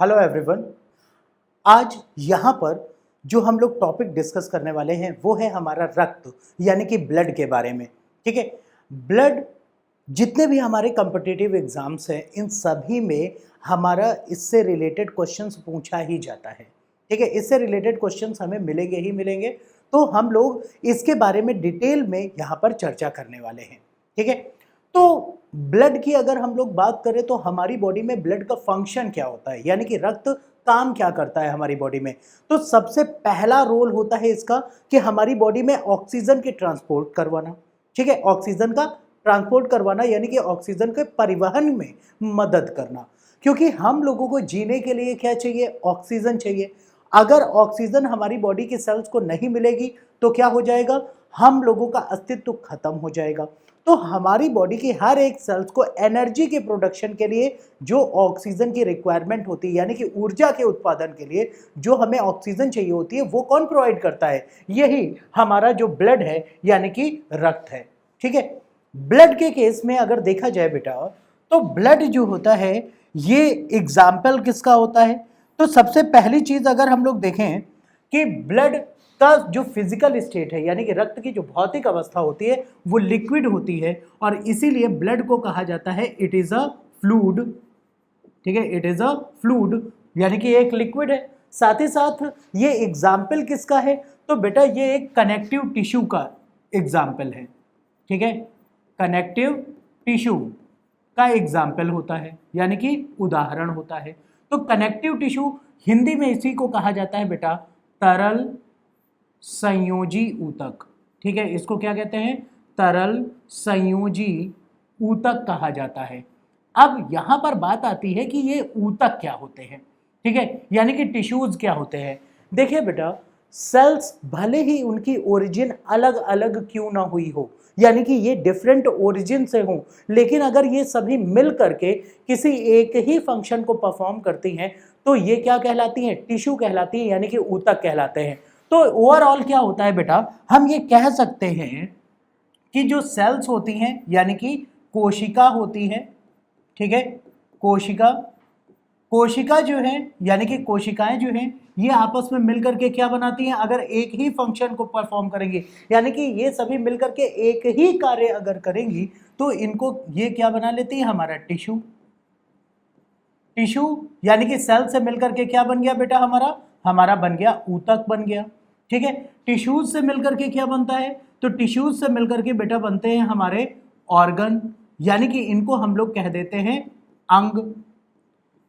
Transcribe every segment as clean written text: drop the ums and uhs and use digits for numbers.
Hello everyone. आज यहाँ पर जो हम लोग टॉपिक डिस्कस करने वाले हैं वो है हमारा रक्त यानी कि ब्लड के बारे में। ठीक है, ब्लड जितने भी हमारे कॉम्पिटिटिव एग्जाम्स हैं इन सभी में हमारा इससे रिलेटेड क्वेश्चंस पूछा ही जाता है। ठीक है, इससे रिलेटेड क्वेश्चंस हमें मिलेंगे ही मिलेंगे, तो हम लोग इसके बारे में डिटेल में यहाँ पर चर्चा करने वाले हैं। ठीक है, तो ब्लड की अगर हम लोग बात करें तो हमारी बॉडी में ब्लड का फंक्शन क्या होता है, यानी कि रक्त काम क्या करता है हमारी बॉडी में। तो सबसे पहला रोल होता है इसका कि हमारी बॉडी में ऑक्सीजन की ट्रांसपोर्ट करवाना। ठीक है, ऑक्सीजन का ट्रांसपोर्ट करवाना यानी कि ऑक्सीजन के परिवहन में मदद करना, क्योंकि हम लोगों को जीने के लिए क्या चाहिए, ऑक्सीजन चाहिए। अगर ऑक्सीजन हमारी बॉडी के सेल्स को नहीं मिलेगी तो क्या हो जाएगा, हम लोगों का अस्तित्व खत्म हो जाएगा। तो हमारी बॉडी की हर एक सेल्स को एनर्जी के प्रोडक्शन के लिए जो ऑक्सीजन की रिक्वायरमेंट होती है, यानी कि ऊर्जा के उत्पादन के लिए जो हमें ऑक्सीजन चाहिए होती है, वो कौन प्रोवाइड करता है, यही हमारा जो ब्लड है यानी कि रक्त है। ठीक है, ब्लड के केस में अगर देखा जाए बेटा, तो ब्लड जो होता है ये एग्जाम्पल किसका होता है। तो सबसे पहली चीज अगर हम लोग देखें कि ब्लड का जो फिजिकल स्टेट है यानी कि रक्त की जो भौतिक अवस्था होती है वो लिक्विड होती है, और इसीलिए ब्लड को कहा जाता है इट इज अ फ्लूइड। ठीक है, इट इज अ फ्लूइड यानी कि एक लिक्विड है। साथ ही साथ ये एग्जाम्पल किसका है, तो बेटा ये एक कनेक्टिव टिश्यू का एग्जाम्पल है। ठीक है, कनेक्टिव टिश्यू का एग्जाम्पल होता है यानी कि उदाहरण होता है। तो कनेक्टिव टिश्यू हिंदी में इसी को कहा जाता है बेटा तरल संयोजी ऊतक। ठीक है, इसको क्या कहते हैं, तरल संयोजी ऊतक कहा जाता है। अब यहां पर बात आती है कि ये ऊतक क्या होते हैं। ठीक है, यानी कि टिश्यूज क्या होते हैं। देखिए बेटा, सेल्स भले ही उनकी ओरिजिन अलग अलग क्यों ना हुई हो, यानी कि ये डिफरेंट ओरिजिन से हो, लेकिन अगर ये सभी मिल करके किसी एक ही फंक्शन को परफॉर्म करती हैं तो ये क्या कहलाती हैं, टिश्यू कहलाती हैं, यानी कि ऊतक कहलाते हैं। तो ओवरऑल क्या होता है बेटा, हम ये कह सकते हैं कि जो सेल्स होती हैं यानी कि कोशिका होती है। ठीक है, कोशिका कोशिका जो है यानी कि कोशिकाएं जो हैं ये आपस में मिलकर के क्या बनाती हैं, अगर एक ही फंक्शन को परफॉर्म करेंगे यानी कि ये सभी मिलकर के एक ही कार्य अगर करेंगी तो इनको ये क्या बना लेती है, हमारा टिश्यू। टिश्यू यानी कि सेल से मिलकर के क्या बन गया बेटा, हमारा बन गया ऊतक बन गया। ठीक है, टिश्यूज से मिलकर के क्या बनता है, तो टिश्यूज से मिलकर के बेटा बनते हैं हमारे ऑर्गन, यानी कि इनको हम लोग कह देते हैं अंग।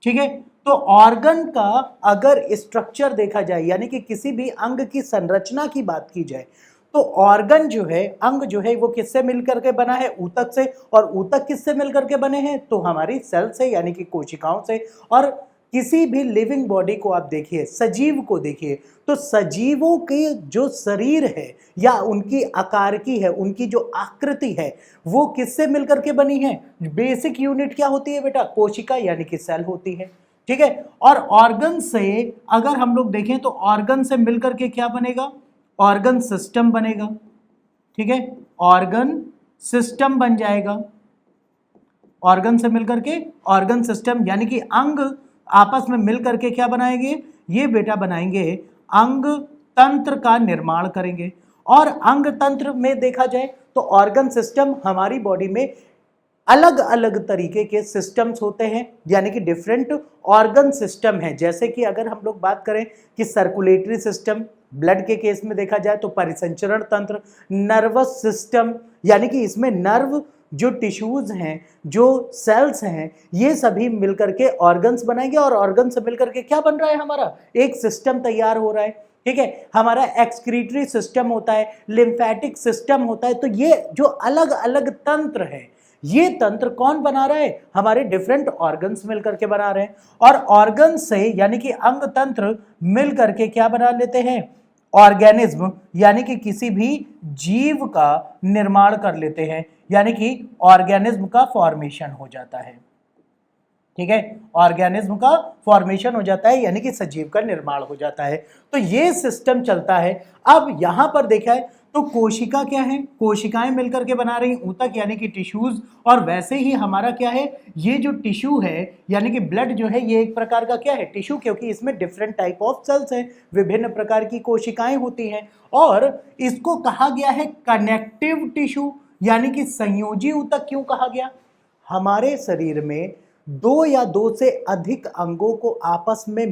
ठीक है, तो ऑर्गन का अगर स्ट्रक्चर देखा जाए यानी कि किसी भी अंग की संरचना की बात की जाए तो ऑर्गन जो है, अंग जो है वो किससे मिलकर के बना है, ऊतक से। और ऊतक किससे मिलकर के बने हैं, तो हमारी सेल से यानी कि कोशिकाओं से। और किसी भी लिविंग बॉडी को आप देखिए, सजीव को देखिए, तो सजीवों के जो शरीर है या उनकी आकार की है, उनकी जो आकृति है वो किससे मिलकर के बनी है, बेसिक यूनिट क्या होती है बेटा, कोशिका यानी कि सेल होती है। ठीक है, और ऑर्गन से अगर हम लोग देखें तो ऑर्गन से मिलकर के क्या बनेगा, ऑर्गन सिस्टम बनेगा। ठीक है, ऑर्गन सिस्टम बन जाएगा। ऑर्गन से मिलकर के ऑर्गन सिस्टम यानी कि अंग आपस में मिलकर के क्या बनाएंगे, ये बेटा बनाएंगे अंग तंत्र का निर्माण करेंगे। और अंग तंत्र में देखा जाए तो ऑर्गन सिस्टम हमारी बॉडी में अलग अलग तरीके के सिस्टम्स होते हैं, यानी कि डिफरेंट ऑर्गन सिस्टम है। जैसे कि अगर हम लोग बात करें कि सर्कुलेटरी सिस्टम, ब्लड के केस में देखा जाए तो परिसंचरण तंत्र, नर्वस सिस्टम यानी कि इसमें नर्व, जो टिश्यूज हैं, जो सेल्स हैं, ये सभी मिलकर के ऑर्गन्स बनाएंगे। और ऑर्गन से मिलकर के क्या बन रहा है, हमारा एक सिस्टम तैयार हो रहा है। ठीक है, हमारा एक्सक्रीटरी सिस्टम होता है, लिम्फेटिक सिस्टम होता है। तो ये जो अलग अलग तंत्र है, ये तंत्र कौन बना रहा है, हमारे डिफरेंट ऑर्गन्स मिलकर के बना रहे हैं। और ऑर्गन से यानी कि अंग तंत्र मिलकर के क्या बना लेते हैं, ऑर्गेनिज्म यानी कि किसी भी जीव का निर्माण कर लेते हैं, यानी कि ऑर्गेनिज्म का फॉर्मेशन हो जाता है। ठीक है, ऑर्गेनिज्म का फॉर्मेशन हो जाता है यानी कि सजीव का निर्माण हो जाता है। तो ये सिस्टम चलता है। अब यहां पर देखा है तो कोशिका क्या है, कोशिकाएं मिलकर के बना रही ऊतक यानी कि टिश्यूज, और वैसे ही हमारा क्या है, ये जो टिश्यू है यानी कि ब्लड जो है ये एक प्रकार का क्या है, टिश्यू, क्योंकि इसमें डिफरेंट टाइप ऑफ सेल्स हैं, विभिन्न प्रकार की कोशिकाएं होती हैं, और इसको कहा गया है कनेक्टिव टिश्यू यानी कि संयोजी ऊतक। क्यों कहा गया? हमारे शरीर में दो या दो से अधिक अंगों को आपस में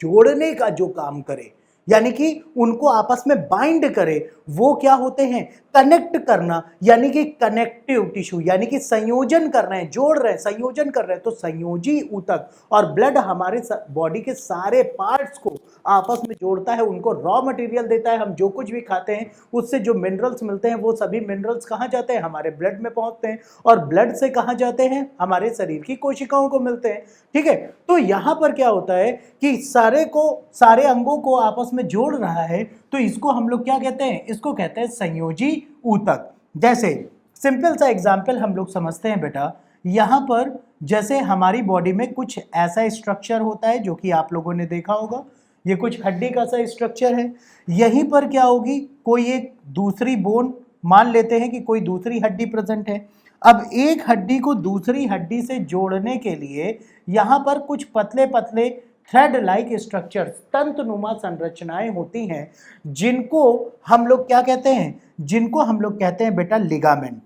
जोड़ने का जो काम करे यानी कि उनको आपस में बाइंड करे, वो क्या होते हैं, कनेक्ट करना, यानी कि कनेक्टिव टिश्यू, यानी कि संयोजन कर रहे हैं, जोड़ रहे हैं, संयोजन कर रहे हैं। तो संयोजी ऊतक और ब्लड हमारे बॉडी के सारे पार्ट्स को आपस में जोड़ता है, उनको रॉ मटेरियल देता है। हम जो कुछ भी खाते हैं उससे जो मिनरल्स मिलते हैं वो सभी मिनरल्स कहाँ जाते हैं, हमारे ब्लड में पहुंचते हैं, और ब्लड से कहाँ जाते हैं, हमारे शरीर की कोशिकाओं को मिलते हैं। ठीक है, तो यहां पर क्या होता है कि सारे अंगों को आपस में जोड़ रहा है, तो इसको हम लोग क्या कहते हैं, इसको कहते हैं संयोजी ऊतक। जैसे सिंपल सा एग्जांपल हम लोग समझते हैं बेटा, यहां पर जैसे हमारी बॉडी में कुछ ऐसा स्ट्रक्चर होता है जो कि आप लोगों ने देखा होगा, ये कुछ हड्डी का सा स्ट्रक्चर है। यहीं पर क्या होगी, कोई एक दूसरी बोन, मान लेते हैं कि कोई दूसरी हड्डी प्रेजेंट है। अब एक हड्डी को दूसरी हड्डी से जोड़ने के लिए यहां पर कुछ पतले पतले थ्रेड लाइक स्ट्रक्चर, तंतुनुमा संरचनाएं होती हैं, जिनको हम लोग क्या कहते हैं, जिनको हम लोग कहते हैं बेटा लिगामेंट।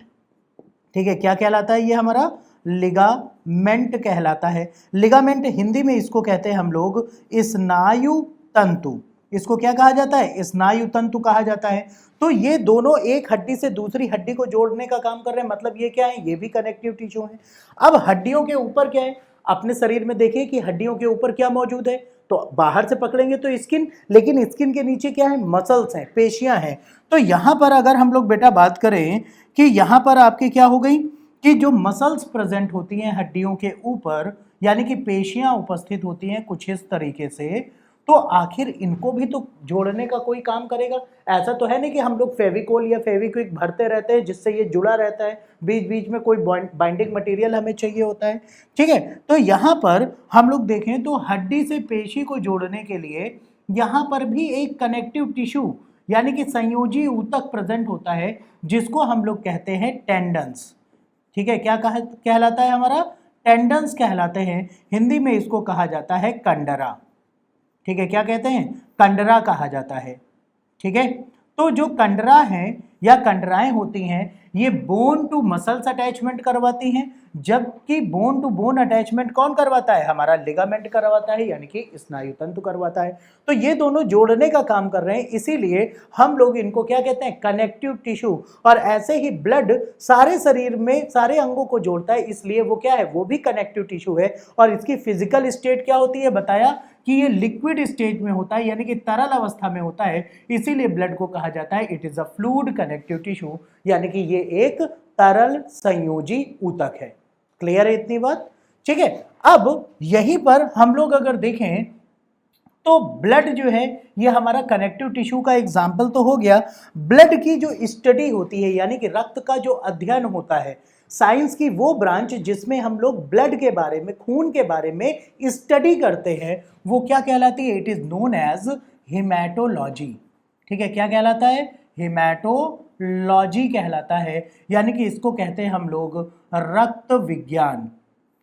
ठीक है, क्या कहलाता है ये हमारा, लिगामेंट कहलाता है। लिगामेंट हिंदी में इसको कहते हैं हम लोग स्नायु तंतु। इसको क्या कहा जाता है, स्नायु तंतु कहा जाता है। तो ये दोनों एक हड्डी से दूसरी हड्डी को जोड़ने का काम कर रहे हैं, मतलब ये क्या है, ये भी कनेक्टिव टिश्यू है। अब हड्डियों के ऊपर क्या है, अपने शरीर में देखिए कि हड्डियों के ऊपर क्या मौजूद है, तो बाहर से पकड़ेंगे तो स्किन, लेकिन स्किन के नीचे क्या है, मसल्स हैं, पेशियां हैं। तो यहां पर अगर हम लोग बेटा बात करें कि यहां पर आपकी क्या हो गई कि जो मसल्स प्रेजेंट होती हैं हड्डियों के ऊपर, यानी कि पेशियां उपस्थित होती हैं कुछ इस तरीके से, तो आखिर इनको भी तो जोड़ने का कोई काम करेगा। ऐसा तो है नहीं कि हम लोग फेविकोल या फेविक्विक भरते रहते हैं जिससे ये जुड़ा रहता है, बीच बीच में कोई बाइंडिंग मटेरियल हमें चाहिए होता है। ठीक है, तो यहाँ पर हम लोग देखें तो हड्डी से पेशी को जोड़ने के लिए यहाँ पर भी एक कनेक्टिव टिश्यू यानी कि संयोजी ऊतक प्रेजेंट होता है, जिसको हम लोग कहते हैं टेंडन्स। ठीक है, क्या कहलाता है हमारा, टेंडन्स कहलाते हैं। हिंदी में इसको कहा जाता है कंडरा। ठीक है, क्या कहते हैं, कंडरा कहा जाता है। ठीक है, तो जो कंडरा हैं या कंडराएं होती हैं, ये बोन टू मसल्स अटैचमेंट करवाती हैं, जबकि बोन टू बोन अटैचमेंट कौन करवाता है, हमारा लिगामेंट करवाता है, यानी कि स्नायु तंतु करवाता है। तो ये दोनों जोड़ने का काम कर रहे हैं, इसीलिए हम लोग इनको क्या कहते हैं, कनेक्टिव टिश्यू। और ऐसे ही ब्लड सारे शरीर में सारे अंगों को जोड़ता है, इसलिए वो क्या है, वो भी कनेक्टिव टिश्यू है। और इसकी फिजिकल स्टेट क्या होती है, बताया कि ये लिक्विड स्टेज में होता है, यानी कि तरल अवस्था में होता है, इसीलिए ब्लड को कहा जाता है it is a fluid connective tissue, यानी कि ये एक तरल संयोजी ऊतक है। क्लियर है इतनी बात? ठीक है, अब यहीं पर हम लोग अगर देखें तो ब्लड जो है ये हमारा कनेक्टिव टिश्यू का एग्जाम्पल तो हो गया। ब्लड की जो स्टडी होती है यानी कि रक्त का जो अध्ययन होता है, साइंस की वो ब्रांच जिसमें हम लोग ब्लड के बारे में, खून के बारे में स्टडी करते हैं, वो क्या कहलाती है, it is known as haematology. ठीक है, क्या कहलाता है, हेमाटोलॉजी कहलाता है, यानी कि इसको कहते हैं हम लोग रक्त विज्ञान।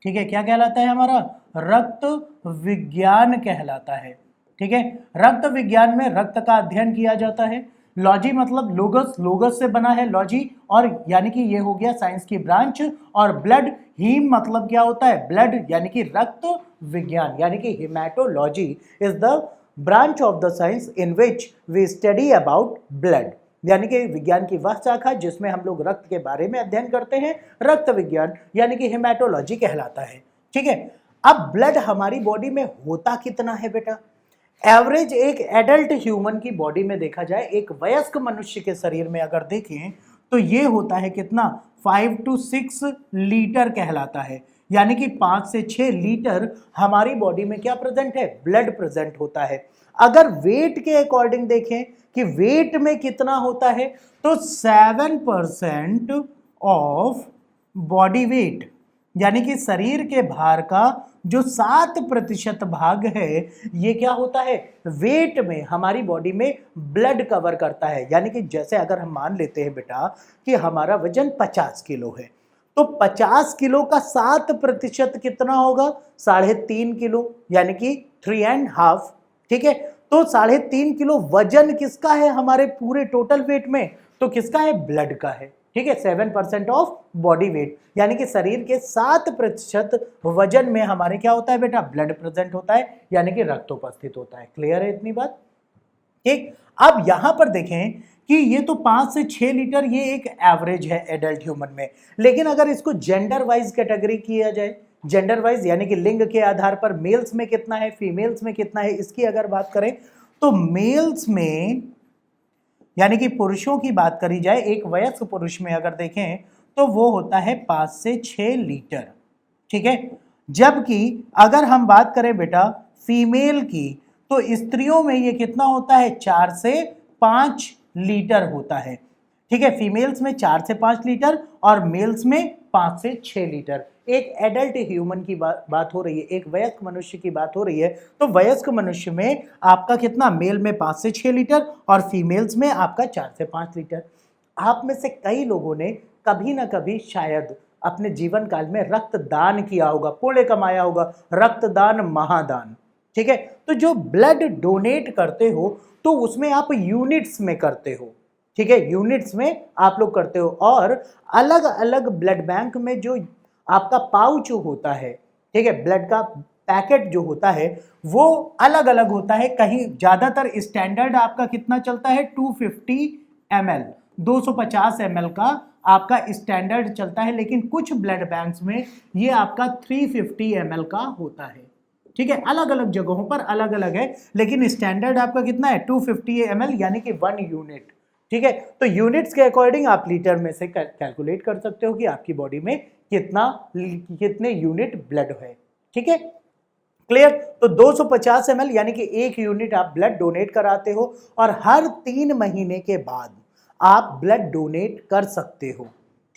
ठीक है, क्या कहलाता है हमारा, रक्त विज्ञान कहलाता है। ठीक है, रक्त विज्ञान में रक्त का अध्ययन किया जाता है। लॉजी मतलब लोगस, लोगस से बना है लॉजी, और यानी कि ये हो गया साइंस की ब्रांच। और ब्लड, हीम मतलब क्या होता है, ब्लड, यानी कि रक्त विज्ञान, यानी कि haematology is the branch of the science in which we study about blood, यानी कि विज्ञान की वह शाखा जिसमें हम लोग रक्त के बारे में अध्ययन करते हैं, रक्त विज्ञान यानी कि हेमाटोलॉजी कहलाता है। ठीक है, अब ब्लड हमारी बॉडी में होता कितना है बेटा, एवरेज एक एडल्ट ह्यूमन की बॉडी में देखा जाए, एक वयस्क मनुष्य के शरीर में अगर देखें तो ये होता है कितना, 5 to 6 लीटर कहलाता है, यानी कि 5 से 6 लीटर हमारी बॉडी में क्या प्रेजेंट है, ब्लड प्रेजेंट होता है। अगर वेट के अकॉर्डिंग देखें कि वेट में कितना होता है, तो 7% ऑफ बॉडी वेट, यानी कि शरीर के भार का जो 7% भाग है ये क्या होता है, वेट में हमारी बॉडी में ब्लड कवर करता है। यानी कि जैसे अगर हम मान लेते हैं बेटा कि हमारा वजन 50 किलो है, तो 50 किलो का 7% कितना होगा, 3.5 किलो, यानी कि 3.5। ठीक है, तो 3.5 किलो वजन किसका है हमारे पूरे टोटल वेट में, तो किसका है, ब्लड का है। ठीक है, 7% ऑफ बॉडी वेट, यानी कि शरीर के 7% वजन में हमारे क्या होता है बेटा, ब्लड प्रेजेंट होता है, यानी कि रक्त उपस्थित होता है। क्लियर है इतनी बात। ठीक, अब यहां पर देखें कि ये तो 5 से 6 लीटर ये एक एवरेज है एडल्ट ह्यूमन में, लेकिन अगर इसको जेंडर वाइज कैटेगरी किया जाए, जेंडर वाइज यानी कि लिंग के आधार पर मेल्स में कितना है, फीमेल्स में कितना है, इसकी अगर बात करें तो मेल्स में यानी कि पुरुषों की बात करी जाए, एक वयस्क पुरुष में अगर देखें तो वो होता है 5 से 6 लीटर। ठीक है, जबकि अगर हम बात करें बेटा फीमेल की तो स्त्रियों में ये कितना होता है, 4 से 5 लीटर होता है। ठीक है, फीमेल्स में 4 से 5 लीटर और मेल्स में 5 से 6 लीटर। एक एडल्ट ह्यूमन की बात हो रही है, एक वयस्क मनुष्य की बात हो रही है, तो वयस्क मनुष्य में आपका कितना, मेल में 5 से 6 लीटर और फीमेल्स में आपका 4 से 5 लीटर। आप में से कई लोगों ने कभी ना कभी शायद अपने जीवन काल में रक्तदान किया होगा, पुण्य कमाया होगा, रक्तदान महादान। ठीक है, तो जो ब्लड डोनेट करते हो तो उसमें आप यूनिट्स में करते हो। ठीक है, यूनिट्स में आप लोग करते हो, और अलग अलग ब्लड बैंक में जो आपका पाउच होता है, ठीक है, ब्लड का पैकेट जो होता है वो अलग अलग होता है। कहीं ज्यादातर स्टैंडर्ड आपका कितना चलता है, 250 ml, 250 ml का आपका स्टैंडर्ड चलता है, लेकिन कुछ ब्लड बैंक्स में ये आपका 350 ml का होता है। ठीक है, अलग अलग जगहों पर अलग अलग है, लेकिन स्टैंडर्ड आपका कितना है, 250 ml, यानी कि 1 यूनिट। ठीक है, तो यूनिट्स के अकॉर्डिंग आप लीटर में से कैलकुलेट कर सकते हो कि आपकी बॉडी में कितने यूनिट ब्लड है। ठीक है, क्लियर। तो 250 ml यानी कि 1 यूनिट आप ब्लड डोनेट कराते हो, और हर 3 महीने के बाद आप ब्लड डोनेट कर सकते हो।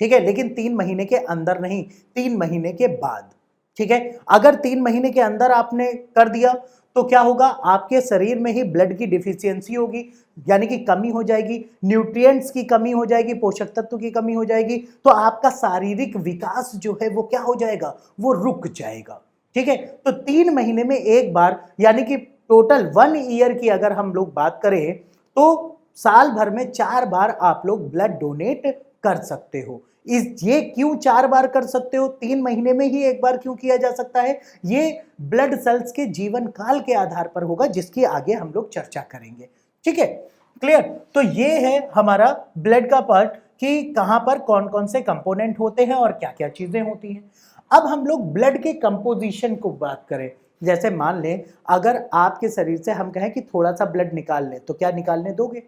ठीक है, लेकिन 3 महीने के अंदर नहीं, 3 महीने के बाद। ठीक है, अगर 3 महीने के अंदर आपने कर दिया तो क्या होगा, आपके शरीर में ही ब्लड की डिफिशियंसी होगी, यानी कि कमी हो जाएगी, न्यूट्रिएंट्स की कमी हो जाएगी, पोषक तत्व की कमी हो जाएगी, तो आपका शारीरिक विकास जो है वो क्या हो जाएगा, वो रुक जाएगा। ठीक है, तो 3 महीने में एक बार, यानी कि टोटल 1 ईयर की अगर हम लोग बात करें तो साल भर में 4 बार आप लोग ब्लड डोनेट कर सकते हो। ये क्यों 4 बार कर सकते हो, 3 महीने में ही एक बार क्यों किया जा सकता है, ये ब्लड सेल्स के जीवन काल के आधार पर होगा, जिसकी आगे हम लोग चर्चा करेंगे। ठीक है, क्लियर। तो ये है हमारा ब्लड का पार्ट कि कहां पर कौन कौन से कंपोनेंट होते हैं और क्या क्या चीजें होती हैं। अब हम लोग ब्लड के कंपोजिशन को बात करें, जैसे मान लें अगर आपके शरीर से हम कहें कि थोड़ा सा ब्लड निकाल लें, तो क्या निकालने दोगे?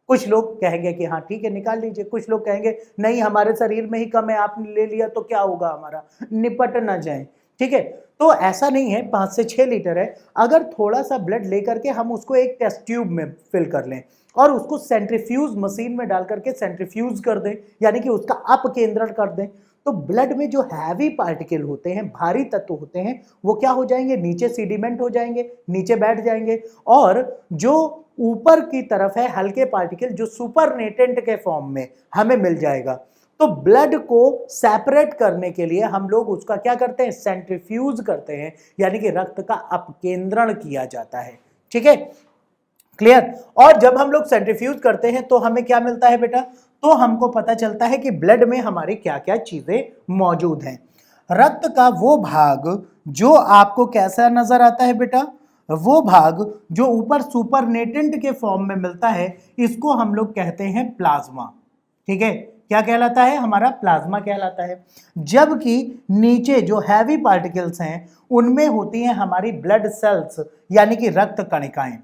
कुछ लोग कहेंगे कि हाँ ठीक है निकाल लीजिए, कुछ लोग कहेंगे नहीं हमारे शरीर में ही कम है, आपने ले लिया तो क्या होगा, हमारा निपट ना जाए। ठीक है, तो ऐसा नहीं है, 5 से 6 लीटर है, अगर थोड़ा सा ब्लड लेकर के हम उसको एक टेस्ट ट्यूब में फिल कर लें और उसको सेंट्रीफ्यूज मशीन में डाल करके सेंट्रीफ्यूज कर दें, यानी कि उसका अपकेंद्रण कर दें, तो ब्लड में जो हैवी पार्टिकल होते हैं, भारी तत्व होते हैं, वो क्या हो जाएंगे, नीचे सीडिमेंट हो जाएंगे, नीचे बैठ जाएंगे, और जो ऊपर की तरफ है हल्के पार्टिकल जो सुपरनेटेंट के फॉर्म में हमें मिल जाएगा। तो ब्लड को सेपरेट करने के लिए हम लोग उसका क्या करते हैं, सेंट्रीफ्यूज करते हैं, यानी कि रक्त का अपकेंद्रण किया जाता है। ठीक है, क्लियर। और जब हम लोग सेंट्रीफ्यूज करते हैं तो हमें क्या मिलता है बेटा, तो हमको पता चलता है कि ब्लड में हमारी क्या क्या चीजें मौजूद हैं। रक्त का वो भाग जो आपको कैसा नजर आता है बेटा, वो भाग जो ऊपर सुपरनेटेंट के फॉर्म में मिलता है, इसको हम लोग कहते हैं प्लाज्मा। ठीक है, क्या कहलाता है, हमारा प्लाज्मा कहलाता है। जबकि नीचे जो हैवी पार्टिकल्स हैं उनमें होती हैं हमारी ब्लड सेल्स, यानी कि रक्त कणिकाएं।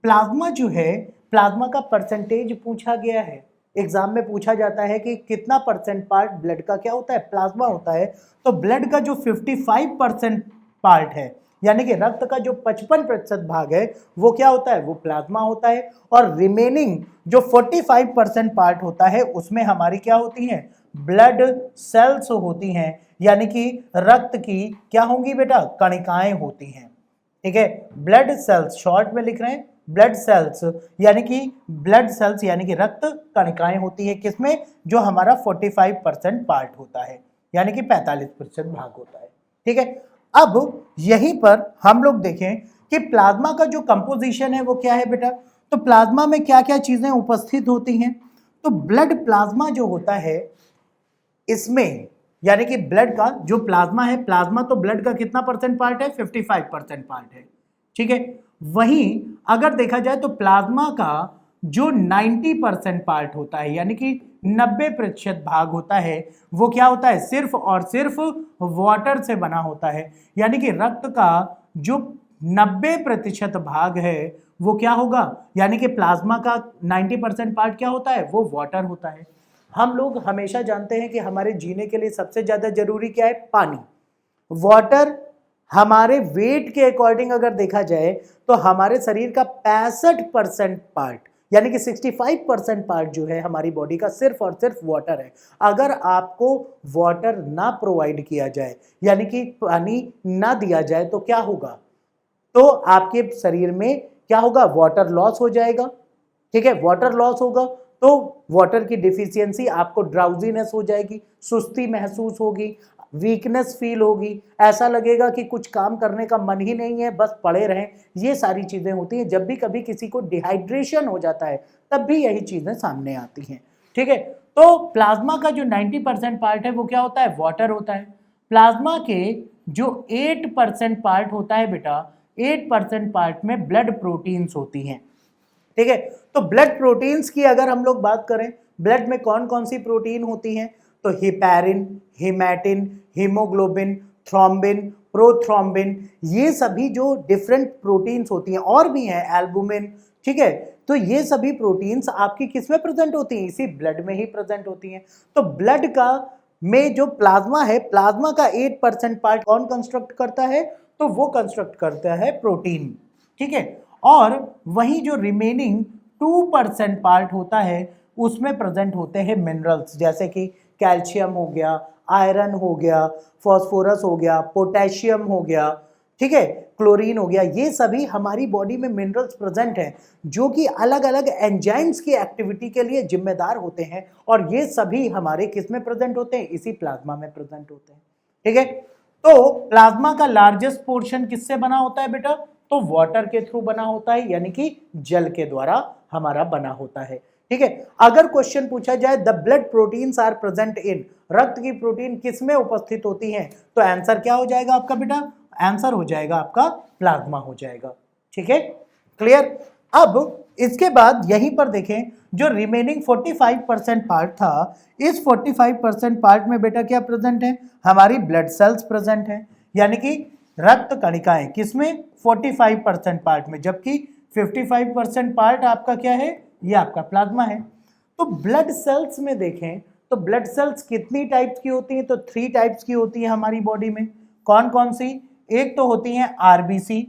प्लाज्मा जो है, प्लाज्मा का परसेंटेज पूछा गया है, एग्जाम में पूछा जाता है कि कितना परसेंट पार्ट ब्लड का क्या होता है, प्लाज्मा होता है। तो ब्लड का जो 55% पार्ट है, यानी कि रक्त का जो 55% भाग है वो क्या होता है, वो प्लाज्मा होता है, और रिमेनिंग जो 45% पार्ट होता है उसमें हमारी क्या होती है, ब्लड सेल्स होती हैं, यानी कि रक्त की क्या होंगी बेटा, कणिकाएं होती हैं। ठीक है, ब्लड सेल्स शॉर्ट में लिख रहे हैं, ब्लड सेल्स यानी कि रक्त कणिकाएं होती है किसमें, जो हमारा 45% पार्ट होता है, यानी कि 45% भाग होता है। ठीक है, अब यहीं पर हम लोग देखें कि प्लाज्मा का जो कंपोजिशन है वो क्या है बेटा। तो प्लाज्मा में क्या क्या चीजें उपस्थित होती हैं। तो ब्लड प्लाज्मा जो होता है इसमें, यानी कि ब्लड का जो प्लाज्मा है, प्लाज्मा तो ब्लड का कितना परसेंट पार्ट है, 55% पार्ट है। ठीक है, वहीं अगर देखा जाए तो प्लाज्मा का जो 90% पार्ट होता है, यानी कि 90% भाग होता है, वो क्या होता है, सिर्फ और सिर्फ वाटर से बना होता है। यानी कि रक्त का जो 90% भाग है वो क्या होगा, यानी कि प्लाज्मा का 90% पार्ट क्या होता है, वो वाटर होता है। हम लोग हमेशा जानते हैं कि हमारे जीने के लिए सबसे ज्यादा जरूरी क्या है, पानी। वाटर हमारे वेट के अकॉर्डिंग अगर देखा जाए तो हमारे शरीर का 65% पार्ट, यानी कि 65% पार्ट जो है हमारी बॉडी का सिर्फ और सिर्फ वाटर है। अगर आपको वाटर ना प्रोवाइड किया जाए, यानी कि पानी ना दिया जाए, तो क्या होगा, तो आपके शरीर में क्या होगा, वाटर लॉस हो जाएगा। ठीक है, वाटर लॉस होगा तो वाटर की डिफिशियंसी, आपको ड्राउजीनेस हो जाएगी, सुस्ती महसूस होगी, वीकनेस फील होगी, ऐसा लगेगा कि कुछ काम करने का मन ही नहीं है, बस पड़े रहें। ये सारी चीजें होती हैं। जब भी कभी किसी को डिहाइड्रेशन हो जाता है तब भी यही चीजें सामने आती हैं। ठीक है, तो प्लाज्मा का जो 90% पार्ट है वो क्या होता है, वाटर होता है। प्लाज्मा के जो 8% पार्ट होता है बेटा, 8% पार्ट में ब्लड प्रोटीन्स होती हैं। ठीक है, तो ब्लड प्रोटीन्स की अगर हम लोग बात करें, ब्लड में कौन कौन सी प्रोटीन होती हैं, तो हिपैरिन, हिमैटिन, हीमोग्लोबिन, थ्रोम्बिन, प्रोथ्रोम्बिन, ये सभी जो डिफरेंट प्रोटीन्स होती हैं, और भी हैं एल्बुमिन। ठीक है, तो ये सभी प्रोटीन्स आपकी किस में प्रेजेंट होती हैं, इसी ब्लड में ही प्रेजेंट होती हैं। तो ब्लड का में जो प्लाज्मा है, प्लाज्मा का 8% पार्ट कौन कंस्ट्रक्ट करता है, तो वो कंस्ट्रक्ट करता है प्रोटीन। ठीक है, और वही जो रिमेनिंग 2% पार्ट होता है उसमें प्रेजेंट होते हैं मिनरल्स, जैसे कि कैल्शियम हो गया, आयरन हो गया, फास्फोरस हो गया, पोटेशियम हो गया, ठीक है, क्लोरीन हो गया। ये सभी हमारी बॉडी में मिनरल्स प्रेजेंट हैं जो कि अलग अलग एंजाइम्स की एक्टिविटी के लिए जिम्मेदार होते हैं, और ये सभी हमारे किस में प्रेजेंट होते हैं, इसी प्लाज्मा में प्रेजेंट होते हैं। ठीक है, तो प्लाज्मा का लार्जेस्ट पोर्शन किससे बना होता है बेटा, तो वाटर के थ्रू बना होता है, यानी कि जल के द्वारा हमारा बना होता है। ठीक है, अगर क्वेश्चन पूछा जाए the blood proteins are present in, रक्त की प्रोटीन किस में उपस्थित होती हैं, तो आंसर क्या हो जाएगा आपका बेटा, आंसर हो जाएगा आपका प्लाज्मा हो जाएगा। ठीक है, क्लियर। अब इसके बाद यहीं पर देखें, जो रिमेनिंग 45% पार्ट था, इस 45% पार्ट में बेटा क्या प्रेजेंट है, हमारी ब्लड सेल्स प्रेजेंट है, यानी कि रक्त कणिकाएं किसमें, 45% पार्ट में, जबकि 55% पार्ट आपका क्या है, ये आपका प्लाज्मा है। तो ब्लड सेल्स में देखें तो ब्लड सेल्स कितनी टाइप्स की होती हैं, तो 3 टाइप्स की होती है हमारी बॉडी में। कौन कौन सी, एक तो होती है आरबीसी,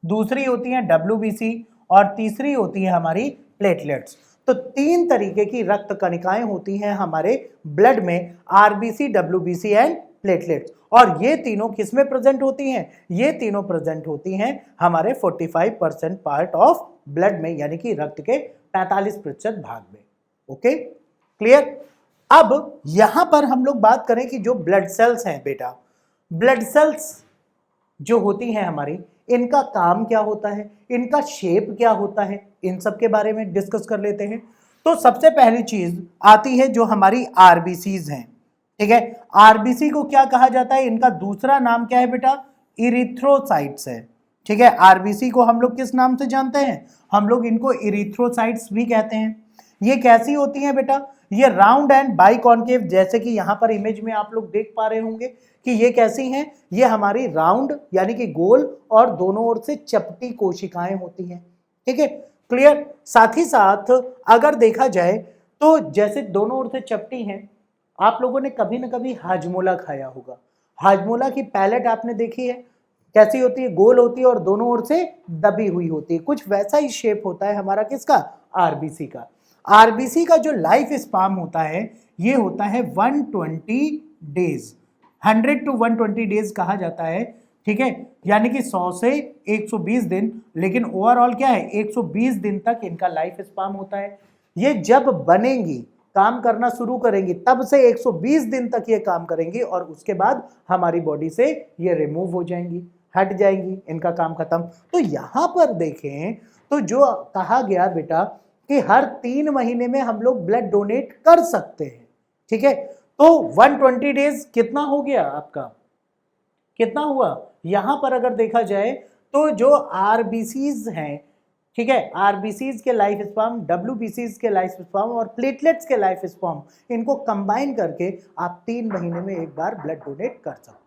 दूसरी होती है डब्ल्यूबीसी, और तीसरी होती है हमारी प्लेटलेट्स। तो 3 तरीके की रक्त कणिकाएं होती हैं हमारे ब्लड में, आरबीसी, डब्ल्यूबीसी एंड प्लेटलेट्स, और ये तीनों किस में प्रेजेंट होती हैं, ये तीनों प्रेजेंट होती हैं हमारे 45% पार्ट ऑफ ब्लड में, यानी कि रक्त के 45% भाग में। Okay, clear. अब यहां पर हम लोग बात करें कि जो ब्लड सेल्स हैं बेटा, ब्लड सेल्स जो होती हैं हमारी, इनका काम क्या होता है, इनका शेप क्या होता है, इन सब के बारे में डिस्कस कर लेते हैं। तो सबसे पहली चीज आती है जो हमारी आरबीसीज हैं। ठीक है, आरबीसी को क्या कहा जाता है, इनका दूसरा नाम क्या है बेटा, इरिथ्रोसाइट्स है। ठीक है, आरबीसी को हम लोग किस नाम से जानते हैं, हम लोग इनको इरिथ्रोसाइट्स भी कहते हैं। ये कैसी होती हैं बेटा, ये राउंड एंड बाइकॉन्केव, जैसे कि यहाँ पर इमेज में आप लोग देख पा रहे होंगे कि ये कैसी हैं, ये हमारी राउंड यानी कि गोल और दोनों ओर से चपटी कोशिकाएं होती हैं। ठीक है, क्लियर। साथ ही साथ अगर देखा जाए तो जैसे दोनों ओर से चपटी हैं, आप लोगों ने कभी ना कभी हाजमोला खाया होगा। हाजमोला की पैलेट आपने देखी है, कैसी होती है, गोल होती है और दोनों ओर से दबी हुई होती है। कुछ वैसा ही शेप होता है हमारा किसका, आरबीसी का। आरबीसी का जो लाइफ स्पान होता है ये होता है 120 डेज, 100 to 120 डेज कहा जाता है, ठीक है, यानी कि 100 से 120 दिन, लेकिन ओवरऑल क्या है 120 दिन तक इनका लाइफ स्पान होता है। ये जब बनेंगी, काम करना शुरू करेंगी, तब से 120 दिन तक ये काम करेंगी और उसके बाद हमारी बॉडी से ये रिमूव हो जाएंगी, हट जाएंगी, इनका काम खत्म। तो यहां पर देखें तो जो कहा गया बेटा कि हर 3 महीने में हम लोग ब्लड डोनेट कर सकते हैं, ठीक है। तो 120 डेज कितना हो गया आपका, कितना हुआ यहां पर अगर देखा जाए तो जो आरबीसीज हैं, ठीक है, आरबीसीज के लाइफ स्पान, डब्ल्यूबीसीज के लाइफ स्पान और प्लेटलेट्स के लाइफ स्पान, इनको कंबाइन करके आप 3 महीने में एक बार ब्लड डोनेट कर सकते हो।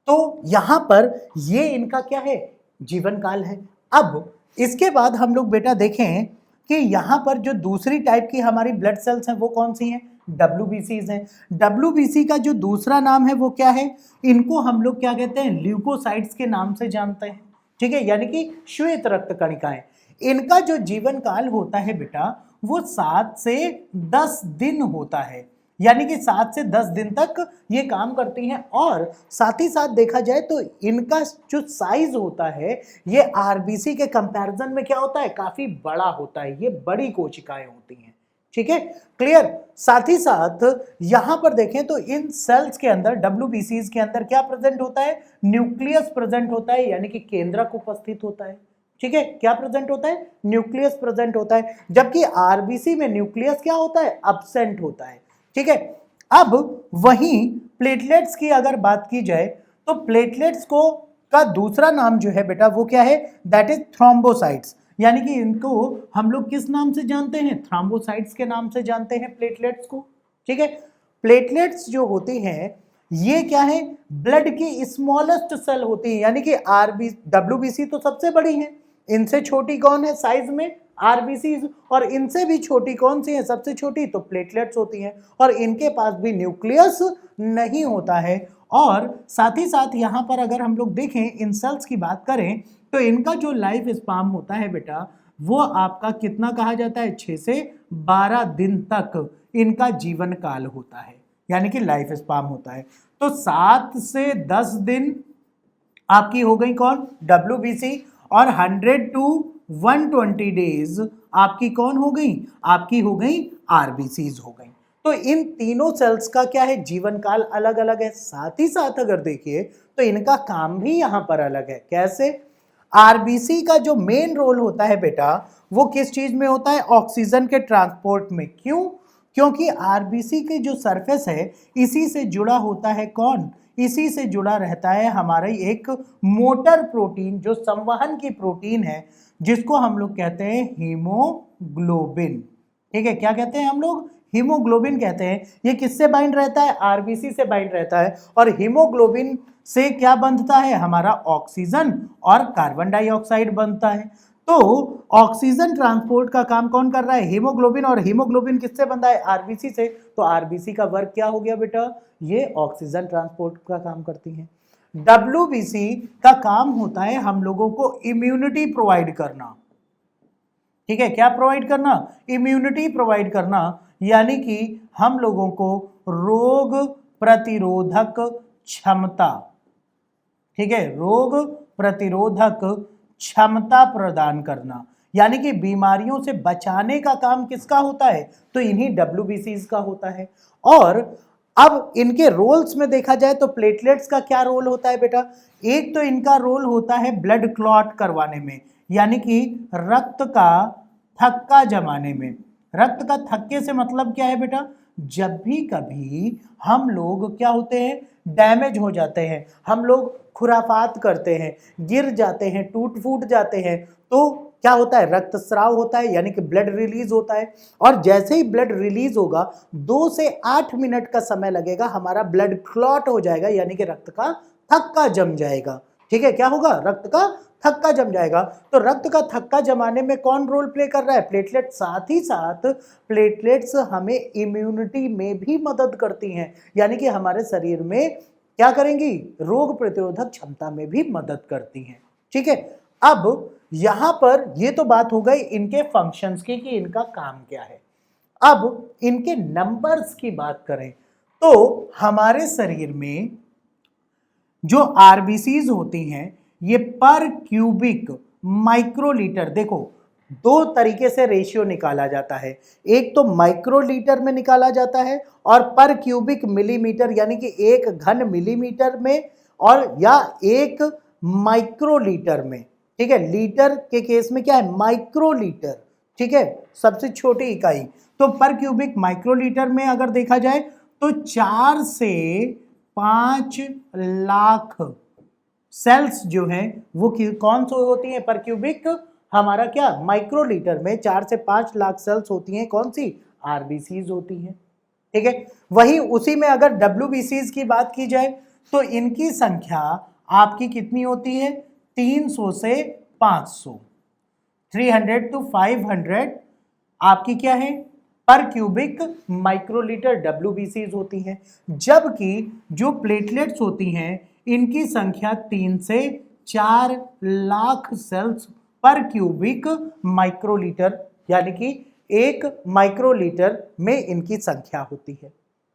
तो यहां पर ये इनका क्या है, जीवन काल है। अब इसके बाद हम लोग बेटा देखें कि यहां पर जो दूसरी टाइप की हमारी ब्लड सेल्स हैं वो कौन सी हैं, डब्ल्यूबीसीज हैं। डब्ल्यूबीसी का जो दूसरा नाम है वो क्या है, इनको हम लोग क्या कहते हैं, ल्यूकोसाइट्स के नाम से जानते हैं, ठीक है, यानी कि श्वेत रक्त कणिकाएं। इनका जो जीवन काल होता है बेटा वो 7 से 10 दिन होता है, यानी कि 7 से 10 दिन तक ये काम करती हैं। और साथ ही साथ देखा जाए तो इनका जो साइज होता है ये आरबीसी के कंपैरिजन में क्या होता है, काफी बड़ा होता है, ये बड़ी कोशिकाएं होती हैं, ठीक है, क्लियर। साथ ही साथ यहां पर देखें तो इन सेल्स के अंदर, डब्ल्यूबीसीज के अंदर क्या प्रेजेंट होता है, न्यूक्लियस प्रेजेंट होता है, यानी कि केंद्रक उपस्थित होता है, ठीक है, क्या प्रेजेंट होता है, न्यूक्लियस प्रेजेंट होता है, जबकि आरबीसी में न्यूक्लियस क्या होता है, एब्सेंट होता है, ठीक है। अब वहीं प्लेटलेट्स की अगर बात की जाए तो प्लेटलेट्स को का दूसरा नाम जो है बेटा वो क्या है, दैट इज थ्रोम्बोसाइट्स, यानी कि इनको हम लोग किस नाम से जानते हैं, थ्रोम्बोसाइट्स के नाम से जानते हैं प्लेटलेट्स को, ठीक है। प्लेटलेट्स जो होती हैं ये क्या है, ब्लड की स्मॉलेस्ट सेल होती है, यानी कि डब्ल्यूबीसी तो सबसे बड़ी है, इनसे छोटी कौन है साइज में, आरबीसी, और इनसे भी छोटी कौन सी है, सबसे छोटी तो प्लेटलेट्स होती हैं, और इनके पास भी न्यूक्लियस नहीं होता है। और साथ ही साथ यहाँ पर अगर हम लोग देखें इन सेल्स की बात करें तो इनका जो लाइफ स्पान होता है बेटा वो आपका कितना कहा जाता है, 6 से 12 दिन तक इनका जीवन काल होता है, यानी कि लाइफ स्पान होता है। तो 7 से 10 दिन आपकी हो गई कौन, डब्ल्यूबीसी, और 100 to 120 डेज आपकी कौन हो गई, आपकी हो गई आरबीसीज हो गई। तो इन तीनों सेल्स का क्या है, जीवन काल अलग अलग है। साथ ही साथ अगर देखिए तो इनका काम भी यहां पर अलग है। कैसे, आरबीसी का जो मेन रोल होता है बेटा वो किस चीज में होता है, ऑक्सीजन के ट्रांसपोर्ट में। क्यों, क्योंकि आरबीसी की जो सरफेस है इसी से जुड़ा होता है कौन, इसी से जुड़ा रहता है हमारा एक मोटर प्रोटीन, जो संवहन की प्रोटीन है, जिसको हम लोग कहते हैं हीमोग्लोबिन, ठीक है, क्या कहते हैं हम लोग, हीमोग्लोबिन कहते हैं। ये किससे बाइंड रहता है, आरबीसी से बाइंड रहता है, और हीमोग्लोबिन से क्या बंधता है, हमारा ऑक्सीजन और कार्बन डाइऑक्साइड बनता है। तो ऑक्सीजन ट्रांसपोर्ट का काम कौन कर रहा है, हीमोग्लोबिन, और हीमोग्लोबिन किससे बंधा है, आरबीसी से। तो आरबीसी का वर्क क्या हो गया बेटा, ये ऑक्सीजन ट्रांसपोर्ट का काम करती है। डब्ल्यूबीसी का काम होता है हम लोगों को इम्यूनिटी प्रोवाइड करना, ठीक है, क्या प्रोवाइड करना, इम्यूनिटी प्रोवाइड करना, यानी कि हम लोगों को रोग प्रतिरोधक क्षमता, ठीक है, रोग प्रतिरोधक क्षमता प्रदान करना, यानी कि बीमारियों से बचाने का काम किसका होता है, तो इन्हीं डब्ल्यूबीसीज का होता है। और अब इनके रोल्स में देखा जाए तो प्लेटलेट्स का क्या रोल होता है बेटा, एक तो इनका रोल होता है ब्लड क्लॉट करवाने में, यानी कि रक्त का थक्का जमाने में। रक्त का थक्के से मतलब क्या है बेटा, जब भी कभी हम लोग क्या होते हैं, डैमेज हो जाते हैं, हम लोग खुराफात करते हैं, गिर जाते हैं, टूट फूट जाते हैं, तो क्या होता है, रक्तस्राव होता है, यानी कि ब्लड रिलीज होता है। और जैसे ही ब्लड रिलीज होगा 2 से 8 मिनट का समय लगेगा, हमारा ब्लड क्लॉट हो जाएगा, यानी कि रक्त का थक्का जम जाएगा, ठीक है, क्या होगा, रक्त का थक्का जम जाएगा। तो रक्त का थक्का जमाने में कौन रोल प्ले कर रहा है, प्लेटलेट। साथ ही साथ प्लेटलेट्स हमें इम्यूनिटी में भी मदद करती हैं, यानी कि हमारे शरीर में क्या करेंगी, रोग प्रतिरोधक क्षमता में भी मदद करती हैं, ठीक है। अब यहां पर ये तो बात हो गई इनके फंक्शंस की कि इनका काम क्या है। अब इनके नंबर्स की बात करें तो हमारे शरीर में जो आरबीसीज होती हैं ये पर क्यूबिक माइक्रोलीटर, देखो दो तरीके से रेशियो निकाला जाता है, एक तो माइक्रोलीटर में निकाला जाता है और पर क्यूबिक मिलीमीटर यानी कि एक घन मिलीमीटर में, और या एक माइक्रोलीटर में। ठीक है, लीटर के केस में क्या है, माइक्रोलीटर। ठीक है, सबसे छोटी इकाई। तो पर क्यूबिक माइक्रोलीटर में अगर देखा जाए तो 4 से 5 लाख सेल्स जो हैं वो कौन सी होती हैं, पर क्यूबिक हमारा क्या माइक्रोलीटर में 4 से 5 लाख सेल्स होती हैं, कौन सी, आरबीसीज होती हैं। ठीक है, वही उसी में अगर डब्ल्यूबीसीज की बात की जाए तो इनकी संख्या आपकी कितनी होती है, 300 से 500, 300 to 500 आपकी क्या है, पर क्यूबिक माइक्रोलीटर डब्ल्यूबीसीज होती हैं। जबकि जो प्लेटलेट्स होती हैं इनकी संख्या 3 से 4 लाख सेल्स पर क्यूबिक माइक्रोलीटर यानी कि एक माइक्रोलीटर में इनकी संख्या होती है।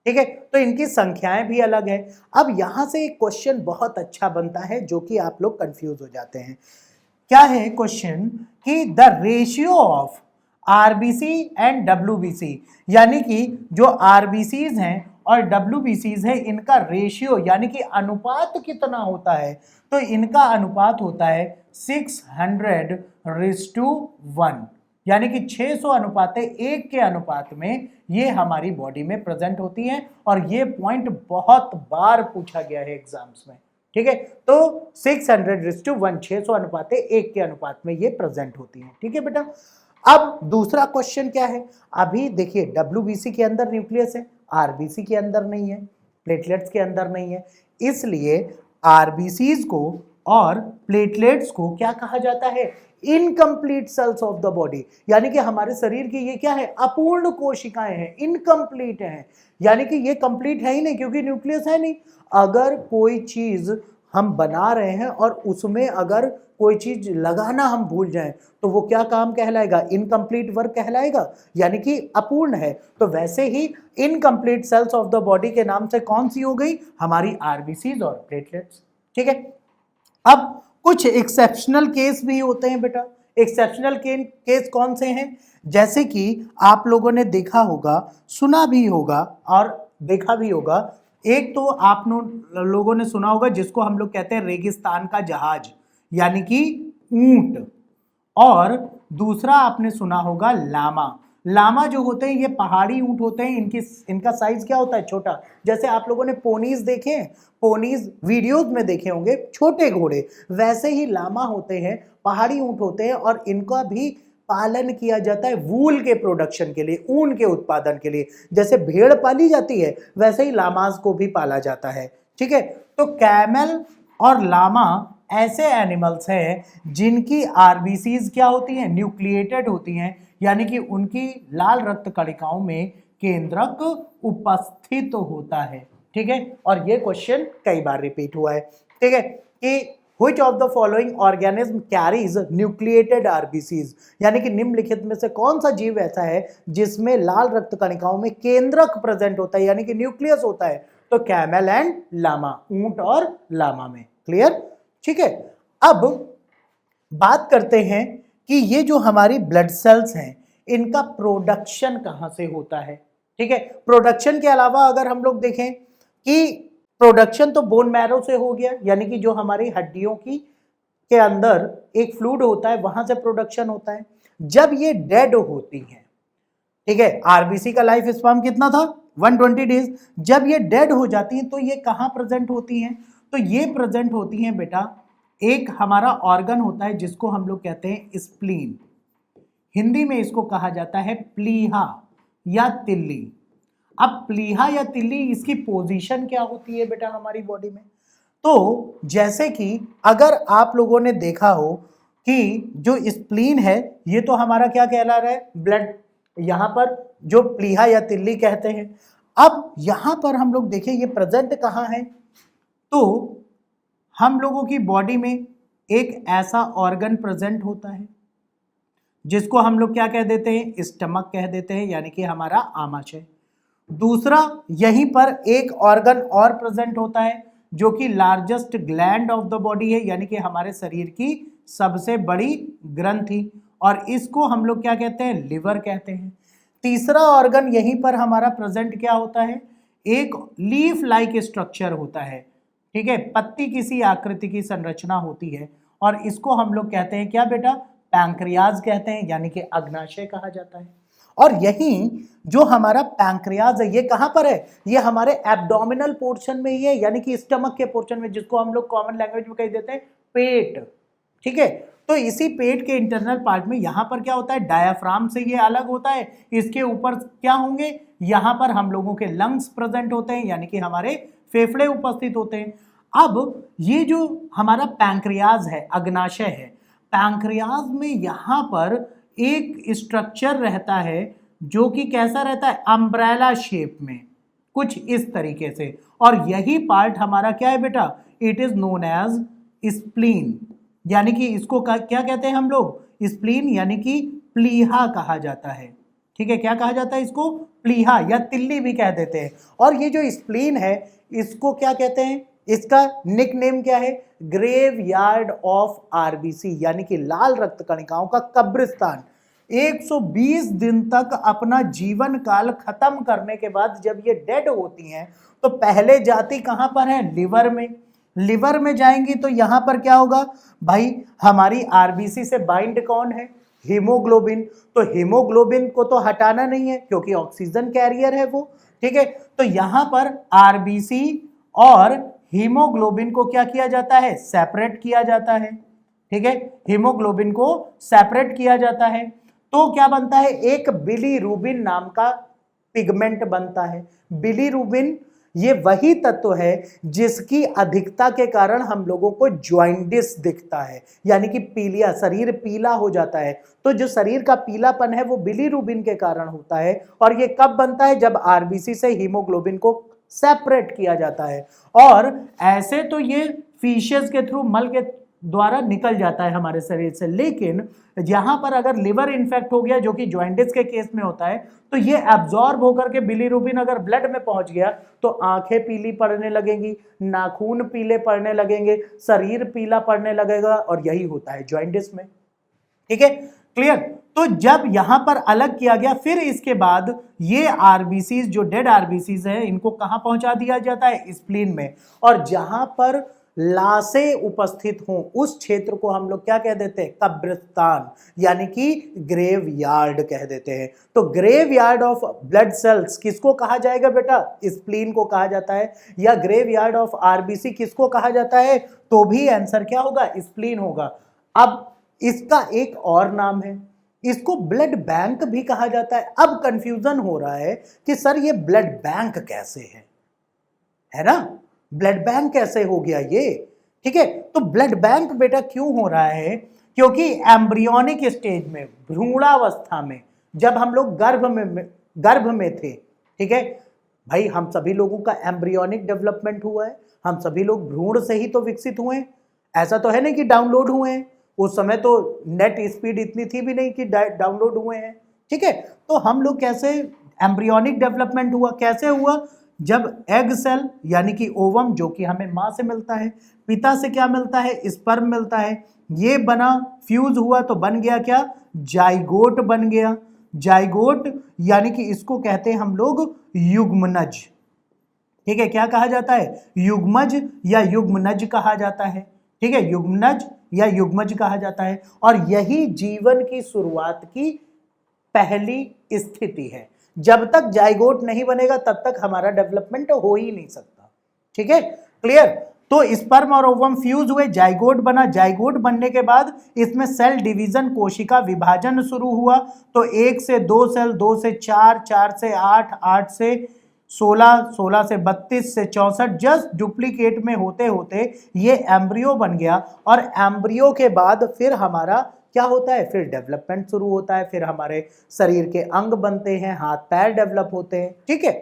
ठीक है, तो इनकी संख्याएं भी अलग है। अब यहां से एक क्वेश्चन बहुत अच्छा बनता है जो कि आप लोग कंफ्यूज हो जाते हैं। क्या है क्वेश्चन कि the ratio of RBC and WBC, यानी कि जो आरबीसीज हैं और डब्ल्यूबीसीज है इनका रेशियो यानी कि अनुपात कितना होता है, तो इनका अनुपात होता है 600:1, यानी कि 600 अनुपात 1 के अनुपात में ये हमारी बॉडी में प्रेजेंट होती हैं। और ये पॉइंट बहुत बार पूछा गया है एग्जाम्स में। ठीक है, तो 600:1, 600 अनुपात 1 के अनुपात में ये प्रेजेंट होती हैं। ठीक है बेटा, अब दूसरा क्वेश्चन क्या है, अभी देखिए डब्ल्यूबीसी के अंदर न्यूक्लियस है, आरबीसी के अंदर नहीं है, प्लेटलेट्स के अंदर नहीं है, इसलिए आरबीसीज को और प्लेटलेट्स को क्या कहा जाता है, incomplete cells of the body, यानी कि हमारे शरीर की ये क्या है, अपूर्ण कोशिकाएं हैं, इनकम्प्लीट हैं, यानी कि ये कंप्लीट है ही नहीं क्योंकि न्यूक्लियस है नहीं। अगर कोई चीज हम बना रहे हैं और उसमें अगर कोई चीज लगाना हम भूल जाएं तो वो क्या काम कहलाएगा, इनकम्प्लीट वर्क कहलाएगा, यानी कि अपूर्ण है। तो वैसे ही incomplete cells of the body के नाम से कौन सी हो गई, हमारी आरबीसीज और प्लेटलेट्स। ठीक है, अब कुछ एक्सेप्शनल केस भी होते हैं बेटा। एक्सेप्शनल केस कौन से हैं, जैसे कि आप लोगों ने देखा होगा, सुना भी होगा और देखा भी होगा। एक तो आप लोगों ने सुना होगा जिसको हम लोग कहते हैं रेगिस्तान का जहाज यानी कि ऊंट, और दूसरा आपने सुना होगा लामा। लामा जो होते हैं ये पहाड़ी ऊंट होते हैं, इनका साइज क्या होता है, छोटा। जैसे आप लोगों ने पोनीज देखे हैं, पोनीज वीडियोज में देखे होंगे, छोटे घोड़े, वैसे ही लामा होते हैं, पहाड़ी ऊंट होते हैं, और इनका भी पालन किया जाता है वूल के प्रोडक्शन के लिए, ऊन के उत्पादन के लिए। जैसे भेड़ पाली जाती है वैसे ही लामाज को भी पाला जाता है। ठीक है, तो कैमल और लामा ऐसे एनिमल्स हैं जिनकी आरबीसीज क्या होती हैं, न्यूक्लिएटेड होती हैं, यानी कि उनकी लाल रक्त कणिकाओं में केंद्रक उपस्थित होता है। ठीक है, और ये क्वेश्चन कई बार रिपीट हुआ है। ठीक है, कि Which of the following organism carries nucleated RBCs, यानी कि निम्नलिखित में से कौन सा जीव ऐसा है जिसमें लाल रक्त कणिकाओं में केंद्रक प्रेजेंट होता है यानी कि न्यूक्लियस होता है, तो कैमल एंड लामा, ऊंट और लामा में। क्लियर। ठीक है, अब बात करते हैं कि ये जो हमारी ब्लड सेल्स हैं इनका प्रोडक्शन कहां से होता है। ठीक है, प्रोडक्शन के अलावा अगर हम लोग देखें कि प्रोडक्शन तो बोन मैरो से हो गया, यानी कि जो हमारी हड्डियों की के अंदर एक फ्लूइड होता है वहां से प्रोडक्शन होता है। जब ये डेड होती हैं, ठीक है, आरबीसी का लाइफ स्पैन कितना था, 120 डेज। जब ये डेड हो जाती हैं तो ये कहां प्रेजेंट होती हैं, तो ये प्रेजेंट होती हैं बेटा, एक हमारा ऑर्गन होता है जिसको हम लोग कहते हैं स्प्लीन, हिंदी में इसको कहा जाता है प्लीहा या तिल्ली। अब प्लीहा या तिल्ली, इसकी पोजीशन क्या होती है बेटा हमारी बॉडी में, तो जैसे कि अगर आप लोगों ने देखा हो कि जो स्प्लीन है ये तो हमारा क्या कहला रहा है, ब्लड, यहां पर जो प्लीहा या तिल्ली कहते हैं। अब यहां पर हम लोग देखें ये प्रेजेंट कहां है, तो हम लोगों की बॉडी में एक ऐसा ऑर्गन प्रेजेंट होता है जिसको हम लोग क्या कह देते हैं, स्टमक कह देते हैं, यानी कि हमारा आमाशय। दूसरा, यहीं पर एक ऑर्गन और प्रेजेंट होता है जो कि largest gland of the body है, यानी कि हमारे शरीर की सबसे बड़ी ग्रंथि, और इसको हम लोग क्या कहते हैं, लिवर कहते हैं। तीसरा ऑर्गन यहीं पर हमारा प्रेजेंट क्या होता है, एक लीफ लाइक स्ट्रक्चर होता है, ठीक है, पत्ती किसी आकृति की संरचना होती है, और इसको हम लोग कहते हैं क्या बेटा, पैंक्रियाज कहते हैं, यानी कि अग्नाशय कहा जाता है। और यही जो हमारा पैंक्रियाज है ये कहां पर है, ये हमारे एब्डोमिनल पोर्शन में ही है, यानी कि स्टमक के पोर्शन में, जिसको हम लोग कॉमन लैंग्वेज में कह देते हैं पेट, ठीक है। तो इसी पेट के इंटरनल पार्ट में यहां पर क्या होता है, डायाफ्राम से ये अलग होता है, इसके ऊपर क्या होंगे, यहां पर हम लोगों के लंग्स प्रेजेंट होते हैं, यानी कि हमारे फेफड़े उपस्थित होते हैं। अब ये जो हमारा पैंक्रियाज है, अग्नाशय है, पैंक्रियाज में यहां पर एक स्ट्रक्चर रहता है जो कि कैसा रहता है, अम्ब्रेला शेप में, कुछ इस तरीके से, और यही पार्ट हमारा क्या है बेटा, it is known as spleen, यानी कि इसको क्या कहते हैं हम लोग, स्प्लीन, यानी कि प्लीहा कहा जाता है, ठीक है। क्या कहा जाता है इसको, प्लीहा या तिल्ली भी कह देते हैं। और ये जो स्प्लीन है इसको क्या कहते हैं, इसका निक नेम क्या है, ग्रेव यार्ड ऑफ आरबीसी, यानी कि लाल रक्त कणिकाओं का कब्रिस्तान। 120 दिन तक अपना जीवन काल खत्म करने के बाद जब ये डेड होती हैं तो पहले जाती कहां पर है, लिवर में। लिवर में जाएंगी तो यहां पर क्या होगा भाई, हमारी आरबीसी से बाइंड कौन है, हीमोग्लोबिन। तो हीमोग्लोबिन को तो हटाना नहीं है क्योंकि ऑक्सीजन कैरियर है वो, ठीक है। तो यहां पर आरबीसी और हीमोग्लोबिन को क्या किया जाता है, सेपरेट किया जाता है, ठीक है। हीमोग्लोबिन को सेपरेट किया जाता है तो क्या बनता है, एक बिलीरुबिन नाम का पिगमेंट बनता है। बिलीरुबिन ये वही तत्व है जिसकी अधिकता के कारण हम लोगों को जॉइंडिस दिखता है, यानी कि पीलिया, शरीर पीला हो जाता है। तो जो शरीर का पीलापन है वो बिलीरुबिन के कारण होता है, और ये कब बनता है, जब आरबीसी से हीमोग्लोबिन को सेपरेट किया जाता है। और ऐसे तो ये फीशेस के थ्रू, मल के द्वारा निकल जाता है हमारे शरीर से, लेकिन यहां पर अगर लिवर इन्फेक्ट हो गया, जो कि जॉइंटिस के केस में होता है, तो ये एब्जॉर्ब होकर के बिलीरुबिन अगर ब्लड में पहुंच गया तो आंखें पीली पड़ने लगेंगी, नाखून पीले पड़ने लगेंगे, शरीर पीला पड़ने लगेगा, और यही होता है जॉइंटिस में, ठीक है, क्लियर। तो जब यहां पर अलग किया गया, फिर इसके बाद ये आरबीसीज, जो डेड आरबीसीज है, इनको कहां पहुंचा दिया जाता है, स्प्लीन में। और जहां पर लाशें उपस्थित हों उस क्षेत्र को हम लोग क्या कह देते हैं, कब्रिस्तान, यानी कि ग्रेव यार्ड कह देते हैं। तो graveyard of blood cells किसको कहा जाएगा बेटा, स्प्लीन को कहा जाता है। या ग्रेव यार्ड ऑफ आरबीसी किसको कहा जाता है, तो भी आंसर क्या होगा, स्प्लीन होगा। अब इसका एक और नाम है, इसको ब्लड बैंक भी कहा जाता है। अब कंफ्यूजन हो रहा है कि सर ये ब्लड बैंक कैसे है ना, ब्लड बैंक कैसे हो गया ये, ठीक है। तो ब्लड बैंक बेटा क्यों हो रहा है, क्योंकि एम्ब्रियोनिक स्टेज में, भ्रूणावस्था में, जब हम लोग गर्भ में थे, ठीक है भाई, हम सभी लोगों का एम्ब्रियोनिक डेवलपमेंट हुआ है, हम सभी लोग भ्रूण से ही तो विकसित हुए हैं, ऐसा तो है नहीं कि डाउनलोड हुए हैं। उस समय तो नेट स्पीड इतनी थी भी नहीं कि डाउनलोड हुए हैं, ठीक है। तो हम लोग कैसे एम्ब्रियोनिक डेवलपमेंट हुआ, कैसे हुआ, जब एग सेल यानी कि ओवम, जो कि हमें मां से मिलता है, पिता से क्या मिलता है, स्पर्म मिलता है, ये बना, फ्यूज हुआ तो बन गया क्या, जाइगोट बन गया। जाइगोट यानी कि इसको कहते हैं हम लोग युग्मनज, ठीक है। क्या कहा जाता है, युग्मज या युग्मनज कहा जाता है, ठीक है, युग्मनज या युग्मज कहा जाता है। और यही जीवन की शुरुआत की पहली स्थिति है। जब तक जाइगोट नहीं बनेगा तब तक हमारा डेवलपमेंट हो ही नहीं सकता, ठीक है, क्लियर। तो स्पर्म और ओवम फ्यूज हुए, जाइगोट बना, जाइगोट बनने के बाद इसमें सेल डिवीजन, कोशिका विभाजन शुरू हुआ। तो 1 से 2 सेल, 2 से 4, 4 से 8, 8 से 16, 16 से 32 से 64, जस्ट डुप्लीकेट में होते होते ये एम्ब्रियो बन गया। और एम्ब्रियो के बाद फिर हमारा क्या होता है, फिर डेवलपमेंट शुरू होता है, फिर हमारे शरीर के अंग बनते हैं, हाथ पैर डेवलप होते हैं, ठीक है।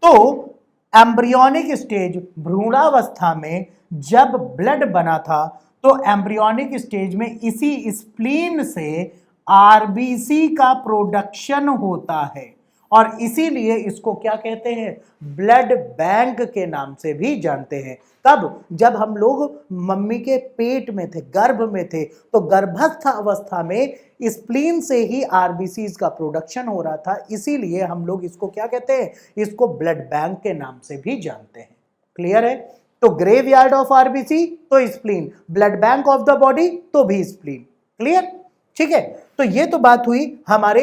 तो एम्ब्रियोनिक स्टेज, भ्रूणावस्था में जब ब्लड बना था तो एम्ब्रियोनिक स्टेज में इसी स्प्लीन से आरबीसी का प्रोडक्शन होता है और इसीलिए इसको क्या कहते हैं, ब्लड बैंक के नाम से भी जानते हैं। कब, जब हम लोग मम्मी के पेट में थे, गर्भ में थे, तो गर्भस्थ अवस्था में स्प्लीन से ही आरबीसीज का प्रोडक्शन हो रहा था, इसीलिए हम लोग इसको क्या कहते हैं, इसको ब्लड बैंक के नाम से भी जानते हैं। क्लियर है? तो ग्रेवयार्ड ऑफ आरबीसी तो spleen, blood bank of the body तो भी स्प्लीन। क्लियर? ठीक है, तो ये तो बात हुई हमारे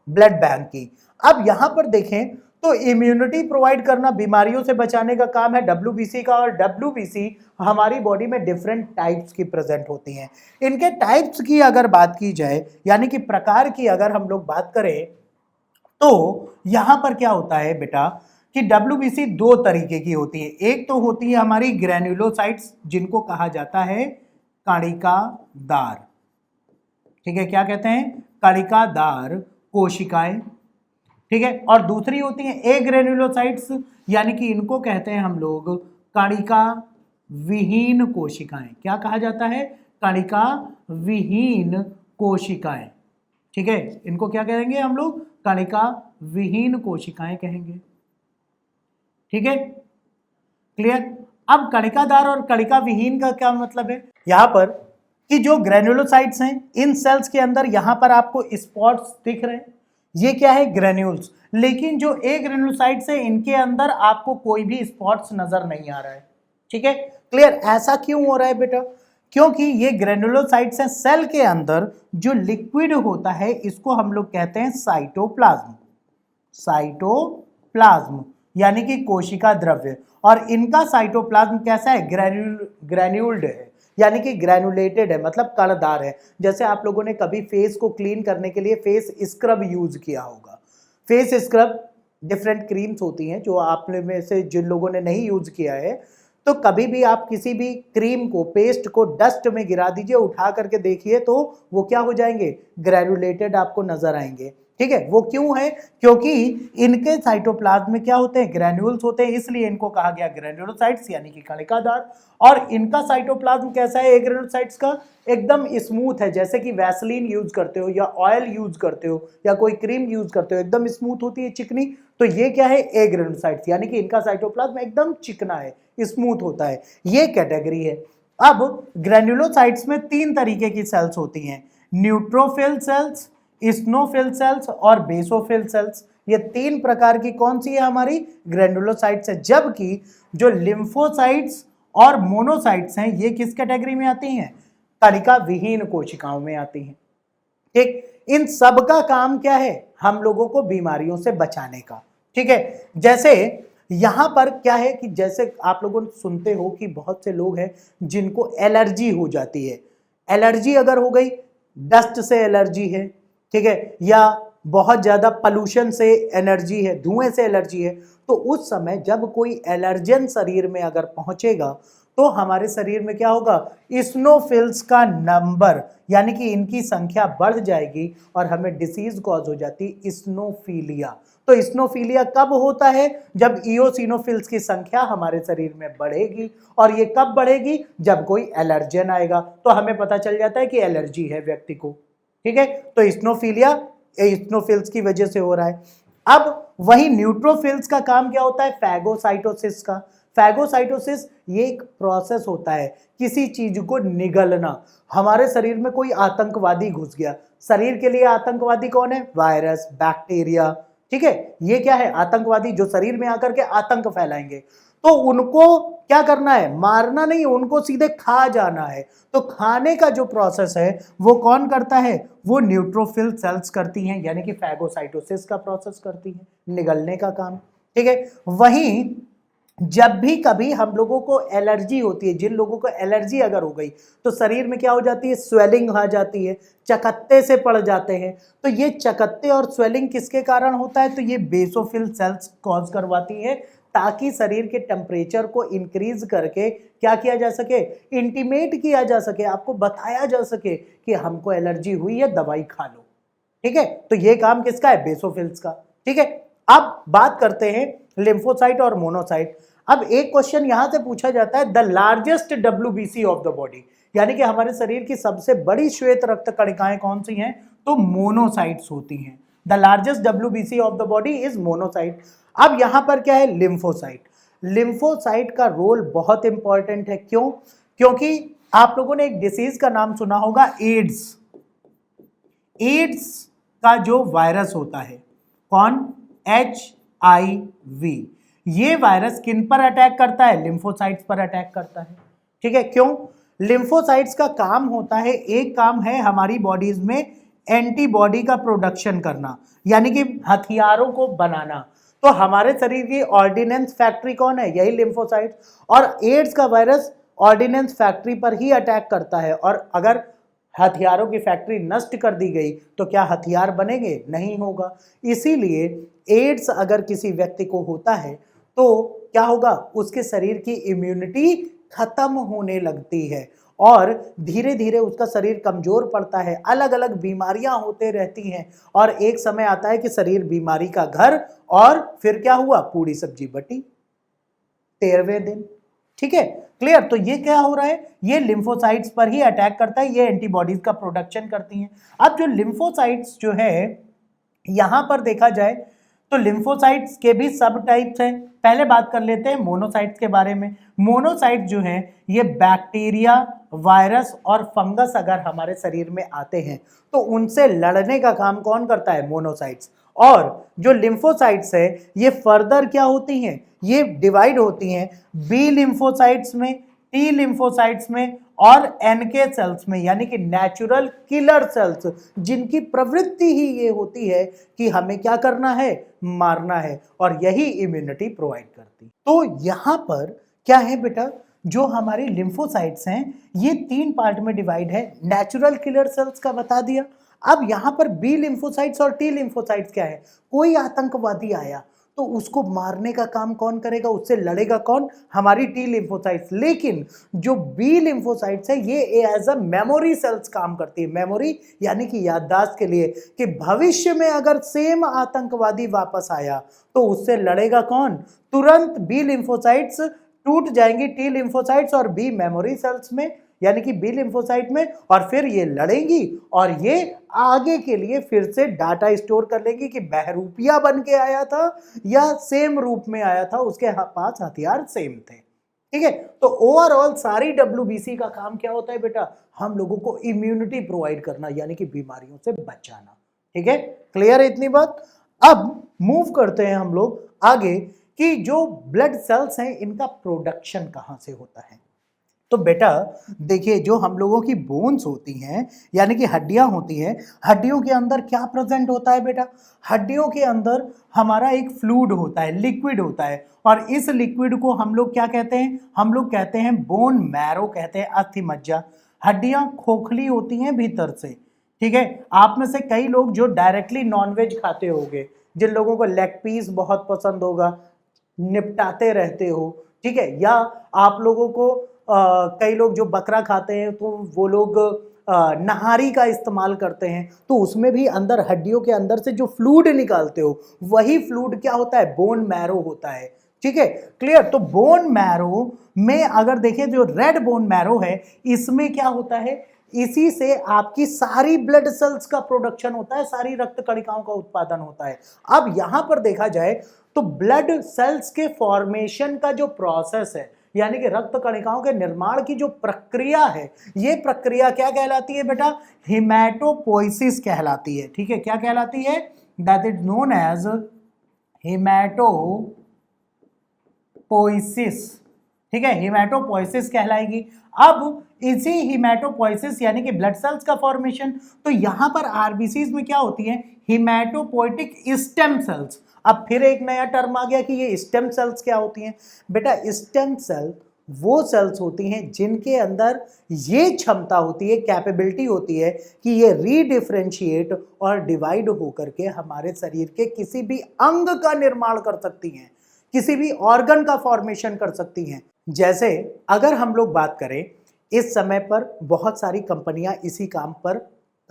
ब्लड बैंक की। अब यहां पर देखें तो इम्यूनिटी प्रोवाइड करना, बीमारियों से बचाने का काम है डब्ल्यूबीसी का, और डब्ल्यूबीसी हमारी बॉडी में डिफरेंट टाइप्स की प्रेजेंट होती हैं। इनके टाइप्स की अगर बात की जाए, यानी कि प्रकार की अगर हम लोग बात करें, तो यहां पर क्या होता है बेटा कि डब्ल्यूबीसी दो तरीके की होती है। एक तो होती है हमारी ग्रैन्युलोसाइट्स, जिनको कहा जाता है कणिकादार। ठीक है, क्या कहते हैं, कणिकादार कोशिकाएं। ठीक है, और दूसरी होती है एग्रेन्युलोसाइट्स, यानी कि इनको कहते हैं हम लोग कणिका विहीन कोशिकाएं। क्या कहा जाता है, कणिका विहीन कोशिकाएं। ठीक है, इनको क्या कहेंगे हम लोग, कणिका विहीन कोशिकाएं कहेंगे। ठीक है, क्लियर? अब कणिकादार और कणिका विहीन का क्या मतलब है, यहां पर कि जो ग्रेन्युलोसाइट्स हैं, इन सेल्स के अंदर यहां पर आपको स्पॉट्स दिख रहे हैं, ये क्या है, ग्रेन्यूल्स। लेकिन जो एग्रेन्युलोसाइट्स है, इनके अंदर आपको कोई भी स्पॉट्स नजर नहीं आ रहा है। ठीक है, क्लियर? ऐसा क्यों हो रहा है बेटा, क्योंकि ये ग्रेन्युलोसाइट्स हैं, सेल के अंदर जो लिक्विड होता है इसको हम लोग कहते हैं साइटोप्लाज्म। साइटोप्लाज्म यानी कि कोशिका द्रव्य, और इनका साइटोप्लाज्म कैसा है, ग्रैन्यूल्ड है, यानी कि ग्रैनुलेटेड है, मतलब कणदार है। जैसे आप लोगों ने कभी फेस को क्लीन करने के लिए फेस स्क्रब यूज किया होगा। फेस स्क्रब डिफरेंट क्रीम्स होती हैं, जो आप में से जिन लोगों ने नहीं यूज किया है, तो कभी भी आप किसी भी क्रीम को, पेस्ट को डस्ट में गिरा दीजिए, उठा करके देखिए, तो वो क्या हो जाएंगे, ग्रैनुलेटेड आपको नजर आएंगे। ठीक है, वो क्यों है, क्योंकि इनके साइटोप्लाज्म में क्या होते हैं, ग्रैन्यूल्स होते हैं, इसलिए इनको कहा गया ग्रैन्युलोसाइट्स यानी कि कणिकादार। और इनका साइटोप्लाज्म कैसा है, ग्रैन्युलोसाइट्स का एकदम स्मूथ है, जैसे कि वैसलीन यूज करते हो या ऑयल यूज करते हो या कोई क्रीम यूज करते हो, एकदम स्मूथ होती है, चिकनी। तो ये क्या है, ग्रैन्युलोसाइट्स, यानी कि इनका साइटोप्लाज्म एकदम चिकना है, स्मूथ होता है, ये कैटेगरी है। अब ग्रैन्युलोसाइट्स में तीन तरीके की सेल्स होती हैं, न्यूट्रोफिल सेल्स, स्नोफिल सेल्स और बेसोफिल सेल्स। ये तीन प्रकार की कौन सी है, हमारी ग्रैन्युलोसाइट्स है। जबकि जो लिम्फोसाइट्स और मोनोसाइट्स हैं, ये किस कैटेगरी में आती हैं, कणिका विहीन कोशिकाओं में आती हैं। ठीक, इन सब का काम क्या है, हम लोगों को बीमारियों से बचाने का। ठीक है, जैसे यहां पर क्या है कि जैसे आप लोगों सुनते हो कि बहुत से लोग हैं जिनको एलर्जी हो जाती है। एलर्जी अगर हो गई, डस्ट से एलर्जी है, ठीक है, या बहुत ज्यादा पोल्यूशन से एलर्जी है, धुएं से एलर्जी है, तो उस समय जब कोई एलर्जन शरीर में अगर पहुंचेगा तो हमारे शरीर में क्या होगा, स्नोफिल्स का नंबर यानी कि इनकी संख्या बढ़ जाएगी और हमें डिसीज कॉज हो जाती स्नोफीलिया। तो स्नोफीलिया कब होता है, जब इओसिनोफिल्स की संख्या हमारे शरीर में बढ़ेगी। और ये कब बढ़ेगी, जब कोई एलर्जन आएगा, तो हमें पता चल जाता है कि एलर्जी है व्यक्ति को। ठीक है, तो स्नोफीलिया स्नोफिल्स की वजह से हो रहा है। अब वही न्यूट्रोफिल्स का काम क्या होता है, फैगोसाइटोसिस का। फैगोसाइटोसिस ये एक प्रोसेस होता है किसी चीज को निगलना। हमारे शरीर में कोई आतंकवादी घुस गया, शरीर के लिए आतंकवादी कौन है, वायरस, बैक्टीरिया। ठीक है, ये क्या है, आतंकवादी जो शरीर में आकर के आतंक फैलाएंगे। तो उनको क्या करना है, मारना नहीं, उनको सीधे खा जाना है। तो खाने का जो प्रोसेस है वो कौन करता है, वो न्यूट्रोफिल सेल्स करती हैं, यानी कि फैगोसाइटोसिस का प्रोसेस करती हैं, निगलने का काम। ठीक है, वहीं जब भी कभी हम लोगों को एलर्जी होती है, जिन लोगों को एलर्जी अगर हो गई तो शरीर में क्या हो जाती है, स्वेलिंग आ जाती है, चकत्ते से पड़ जाते हैं। तो ये चकत्ते और स्वेलिंग किसके कारण होता है, तो ये बेसोफिल सेल्स कॉज करवाती है, ताकि शरीर के टेम्परेचर को इंक्रीज करके क्या किया जा सके, इंटीमेट किया जा सके, आपको बताया जा सके कि हमको एलर्जी हुई है, दवाई खा लो। ठीक है, तो ये काम किसका है, बेसोफिल्स का। ठीक है, अब बात करते हैं लिम्फोसाइट और मोनोसाइट। अब एक क्वेश्चन यहां से पूछा जाता है, the largest WBC of the body, यानी कि हमारे शरीर की सबसे बड़ी श्वेत रक्त कणिकाएं कौन सी हैं? तो मोनोसाइट्स होती हैं। The largest WBC of the body is monocyte. अब यहां पर क्या है? लिम्फोसाइट। लिम्फोसाइट का रोल बहुत इंपॉर्टेंट है। क्यों? क्योंकि आप लोगों ने एक डिसीज का नाम सुना होगा, एड्स। एड्स का जो वायरस होता है, कौन? HIV। ये वायरस किन पर अटैक करता है? लिम्फोसाइट्स पर अटैक करता है। ठीक है, क्यों? लिम्फोसाइट्स का काम होता है, एक काम है हमारी बॉडीज में एंटीबॉडी का प्रोडक्शन करना, यानी कि हथियारों को बनाना। तो हमारे शरीर की ऑर्डिनेंस फैक्ट्री कौन है? यही लिम्फोसाइट्स। और एड्स का वायरस ऑर्डिनेंस फैक्ट्री पर ही अटैक करता है, और अगर हथियारों की फैक्ट्री नष्ट कर दी गई तो क्या हथियार बनेंगे? नहीं होगा। इसीलिए एड्स अगर किसी व्यक्ति को होता है तो क्या होगा? उसके शरीर की इम्यूनिटी खत्म होने लगती है और धीरे धीरे उसका शरीर कमजोर पड़ता है, अलग अलग बीमारियां होते रहती हैं, और एक समय आता है कि शरीर बीमारी का घर, और फिर क्या हुआ? पूरी सब्जी बटी 13वें दिन। ठीक है, क्लियर? तो ये क्या हो रहा है? ये लिम्फोसाइट्स पर ही अटैक करता है, ये एंटीबॉडीज का प्रोडक्शन करती हैं। अब जो लिम्फोसाइट्स जो है, यहां पर देखा जाए तो लिम्फोसाइट्स के भी सब टाइप्स हैं। पहले बात कर लेते हैं मोनोसाइट्स के बारे में। मोनोसाइट जो है, ये बैक्टीरिया, वायरस और फंगस अगर हमारे शरीर में आते हैं तो उनसे लड़ने का काम कौन करता है? मोनोसाइट्स। और जो लिम्फोसाइट्स है, ये फर्दर क्या होती हैं? ये डिवाइड होती हैं बी लिम्फोसाइट्स में, टी लिम्फोसाइट्स में और NK सेल्स में, यानी कि नेचुरल किलर सेल्स, जिनकी प्रवृत्ति ही ये होती है कि हमें क्या करना है? मारना है, और यही इम्यूनिटी प्रोवाइड करती। तो यहां पर क्या है बेटा? जो हमारी लिम्फोसाइट्स हैं, ये 3 पार्ट में डिवाइड है। नेचुरल किलर सेल्स का बता दिया। अब यहां पर बी लिम्फोसाइट्स और टी लिम्फोसाइट्स क्या है? कोई आतंकवादी आया तो उसको मारने का काम कौन करेगा? उससे लड़ेगा कौन? हमारी टी लिम्फोसाइट्स। लेकिन जो बी लिम्फोसाइट्स है, ये एज अ मेमोरी सेल्स काम करती है। मेमोरी यानी कि याददाश्त के लिए, कि भविष्य में अगर सेम आतंकवादी वापस आया तो उससे लड़ेगा कौन? तुरंत बी लिम्फोसाइट्स टूट जाएंगी टी लिम्फोसाइट्स और बी मेमोरी सेल्स में, यानी कि बी लिम्फोसाइट में, और फिर ये लड़ेंगी और ये आगे के लिए फिर से डाटा स्टोर कर लेगी कि बहरूपिया बन के आया था या सेम रूप में आया था, उसके पास हथियार सेम थे। ठीक है, तो ओवरऑल सारी WBC का काम क्या होता है बेटा? हम लोगों को इम्यूनिटी प्रोवाइड करना, यानी कि बीमारियों से बचाना। ठीक है, क्लियर है इतनी बात? अब मूव करते हैं हम लोग आगे कि जो ब्लड सेल्स हैं, इनका प्रोडक्शन कहां से होता है। तो बेटा देखिए, जो हम लोगों की बोन्स होती हैं, यानी कि हड्डियां होती हैं, हड्डियों के अंदर क्या प्रेजेंट होता है बेटा? हड्डियों के अंदर हमारा एक फ्लूइड होता है, लिक्विड होता है, और इस लिक्विड को हम लोग क्या कहते हैं? हम लोग कहते हैं बोन मैरो, कहते हैं अस्थि मज्जा। हड्डियां खोखली होती हैं भीतर से। ठीक है, आप में से कई लोग जो डायरेक्टली नॉनवेज खाते होंगे, जिन लोगों को लेग पीस बहुत पसंद होगा, निपटाते रहते हो। ठीक है, या आप लोगों को कई लोग जो बकरा खाते हैं तो वो लोग नहारी का इस्तेमाल करते हैं, तो उसमें भी अंदर हड्डियों के अंदर से जो फ्लूइड निकालते हो, वही फ्लूइड क्या होता है? बोन मैरो होता है। ठीक है, क्लियर? तो बोन मैरो में अगर देखें, जो रेड बोन मैरो है, इसमें क्या होता है? इसी से आपकी सारी ब्लड सेल्स का प्रोडक्शन होता है, सारी रक्त कणिकाओं का उत्पादन होता है। अब यहां पर देखा जाए तो ब्लड सेल्स के फॉर्मेशन का जो प्रोसेस है, यानी कि रक्त कणिकाओं के निर्माण की जो प्रक्रिया है, ये प्रक्रिया क्या कहलाती है बेटा? हिमैटोपोइसिस कहलाती है। ठीक है, क्या कहलाती है? That is known as haematopoiesis. ठीक है, हिमैटोपोइसिस कहलाएगी। अब इसी हिमैटोपोइसिस यानी कि ब्लड सेल्स का फॉर्मेशन, तो यहां पर आरबीसीज में क्या होती है? हिमैटोपोइटिक स्टेम सेल्स। अब फिर एक नया टर्म आ गया कि ये स्टेम सेल्स क्या होती हैं बेटा? स्टेम सेल वो सेल्स होती हैं जिनके अंदर ये क्षमता होती है, कैपेबिलिटी होती है कि ये रीडिफरेंशिएट और डिवाइड होकर के हमारे शरीर के किसी भी अंग का निर्माण कर सकती हैं, किसी भी ऑर्गन का फॉर्मेशन कर सकती हैं। जैसे अगर हम लोग बात करें, इस समय पर बहुत सारी कंपनियां इसी काम पर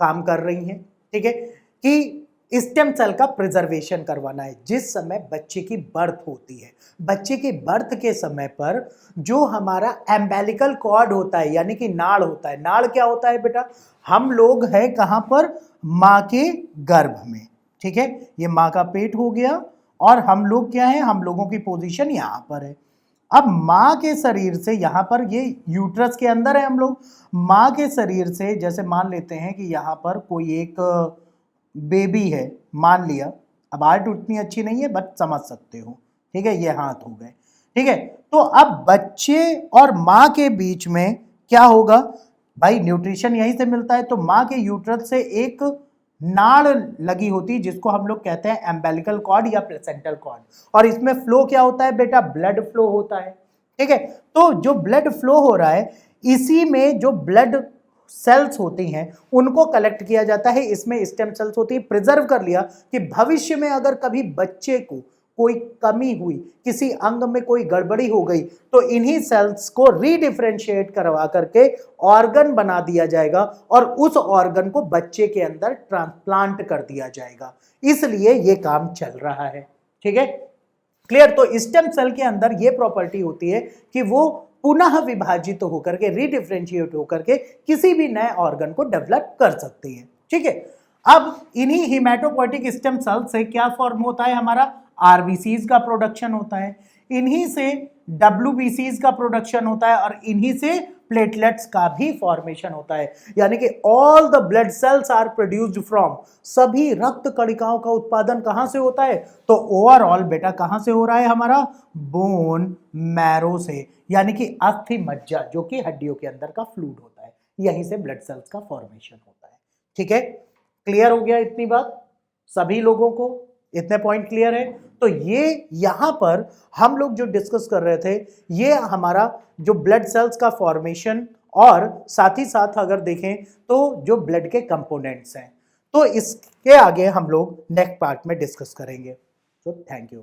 काम कर रही हैं। ठीक है, कि स्टेम सेल का प्रिजर्वेशन करवाना है। जिस समय बच्चे की बर्थ होती है, बच्चे के बर्थ के समय पर जो हमारा एम्बेलिकल कॉर्ड होता है यानी कि नाड़ होता है। नाड़ क्या होता है बेटा? हम लोग है कहां पर? मां के गर्भ में, ठीक है। ये मां का पेट हो गया और हम लोग क्या है? हम लोगों की पोजीशन यहां पर है। अब मां के शरीर से, यहां पर ये यूट्रस के अंदर है हम लोग, मां के शरीर से जैसे मान लेते हैं कि यहां पर कोई एक बेबी है, मान लिया। अब आर्ट उतनी अच्छी नहीं है बट समझ सकते हो, ठीक है। ये हाथ हो गए, ठीक है। तो अब बच्चे और मां के बीच में क्या होगा भाई? न्यूट्रिशन यहीं से मिलता है। तो मां के यूट्रस से एक नाड़ लगी होती है जिसको हम लोग कहते हैं एम्बेलिकल कॉर्ड या प्लेसेंटल कॉर्ड, और इसमें फ्लो क्या होता है बेटा? ब्लड फ्लो होता है, ठीक है। तो जो ब्लड फ्लो हो रहा है, इसी में जो ब्लड सेल्स होती हैं उनको कलेक्ट किया जाता है, इसमें स्टेम सेल्स होती है। प्रिजर्व कर लिया कि भविष्य में अगर कभी बच्चे को कोई कमी हुई, किसी अंग में कोई गड़बड़ी हो गई, तो इन्हीं सेल्स को रीडिफरेंशिएट करवा करके ऑर्गन बना दिया जाएगा और उस ऑर्गन को बच्चे के अंदर ट्रांसप्लांट कर दिया जाएगा। इसलिए ये काम चल रहा है, ठीक है, क्लियर। तो स्टेम सेल के अंदर ये प्रॉपर्टी होती है कि वो पुनः विभाजित होकर के, रीडिफरेंशिएट होकर के किसी भी नए ऑर्गन को डेवलप कर सकती है, ठीक है। अब इन्हीं हिमेटोपोइटिक स्टेम सेल से क्या फॉर्म होता है? हमारा आरबीसीज का प्रोडक्शन होता है, इन्हीं से डब्ल्यूबीसीज का प्रोडक्शन होता है और इन्हीं से प्लेटलेट्स का भी फॉर्मेशन होता है। यानी कि all the blood cells are produced from, सभी रक्त कणिकाओं का उत्पादन कहां से होता है? तो ओवरऑल बेटा कहां से हो रहा है? हमारा बोन मैरो से, यानी कि अस्थि मज्जा जो कि हड्डियों के अंदर का फ्लूइड होता है, यहीं से ब्लड सेल्स का फॉर्मेशन होता है, ठीक है। क्लियर हो गया इतनी बात? सभी लोगों को इतने पॉइंट क्लियर है? तो ये यहां पर हम लोग जो डिस्कस कर रहे थे, ये हमारा जो ब्लड सेल्स का फॉर्मेशन और साथ ही साथ अगर देखें तो जो ब्लड के कंपोनेंट्स हैं, तो इसके आगे हम लोग नेक्स्ट पार्ट में डिस्कस करेंगे। तो थैंक यू।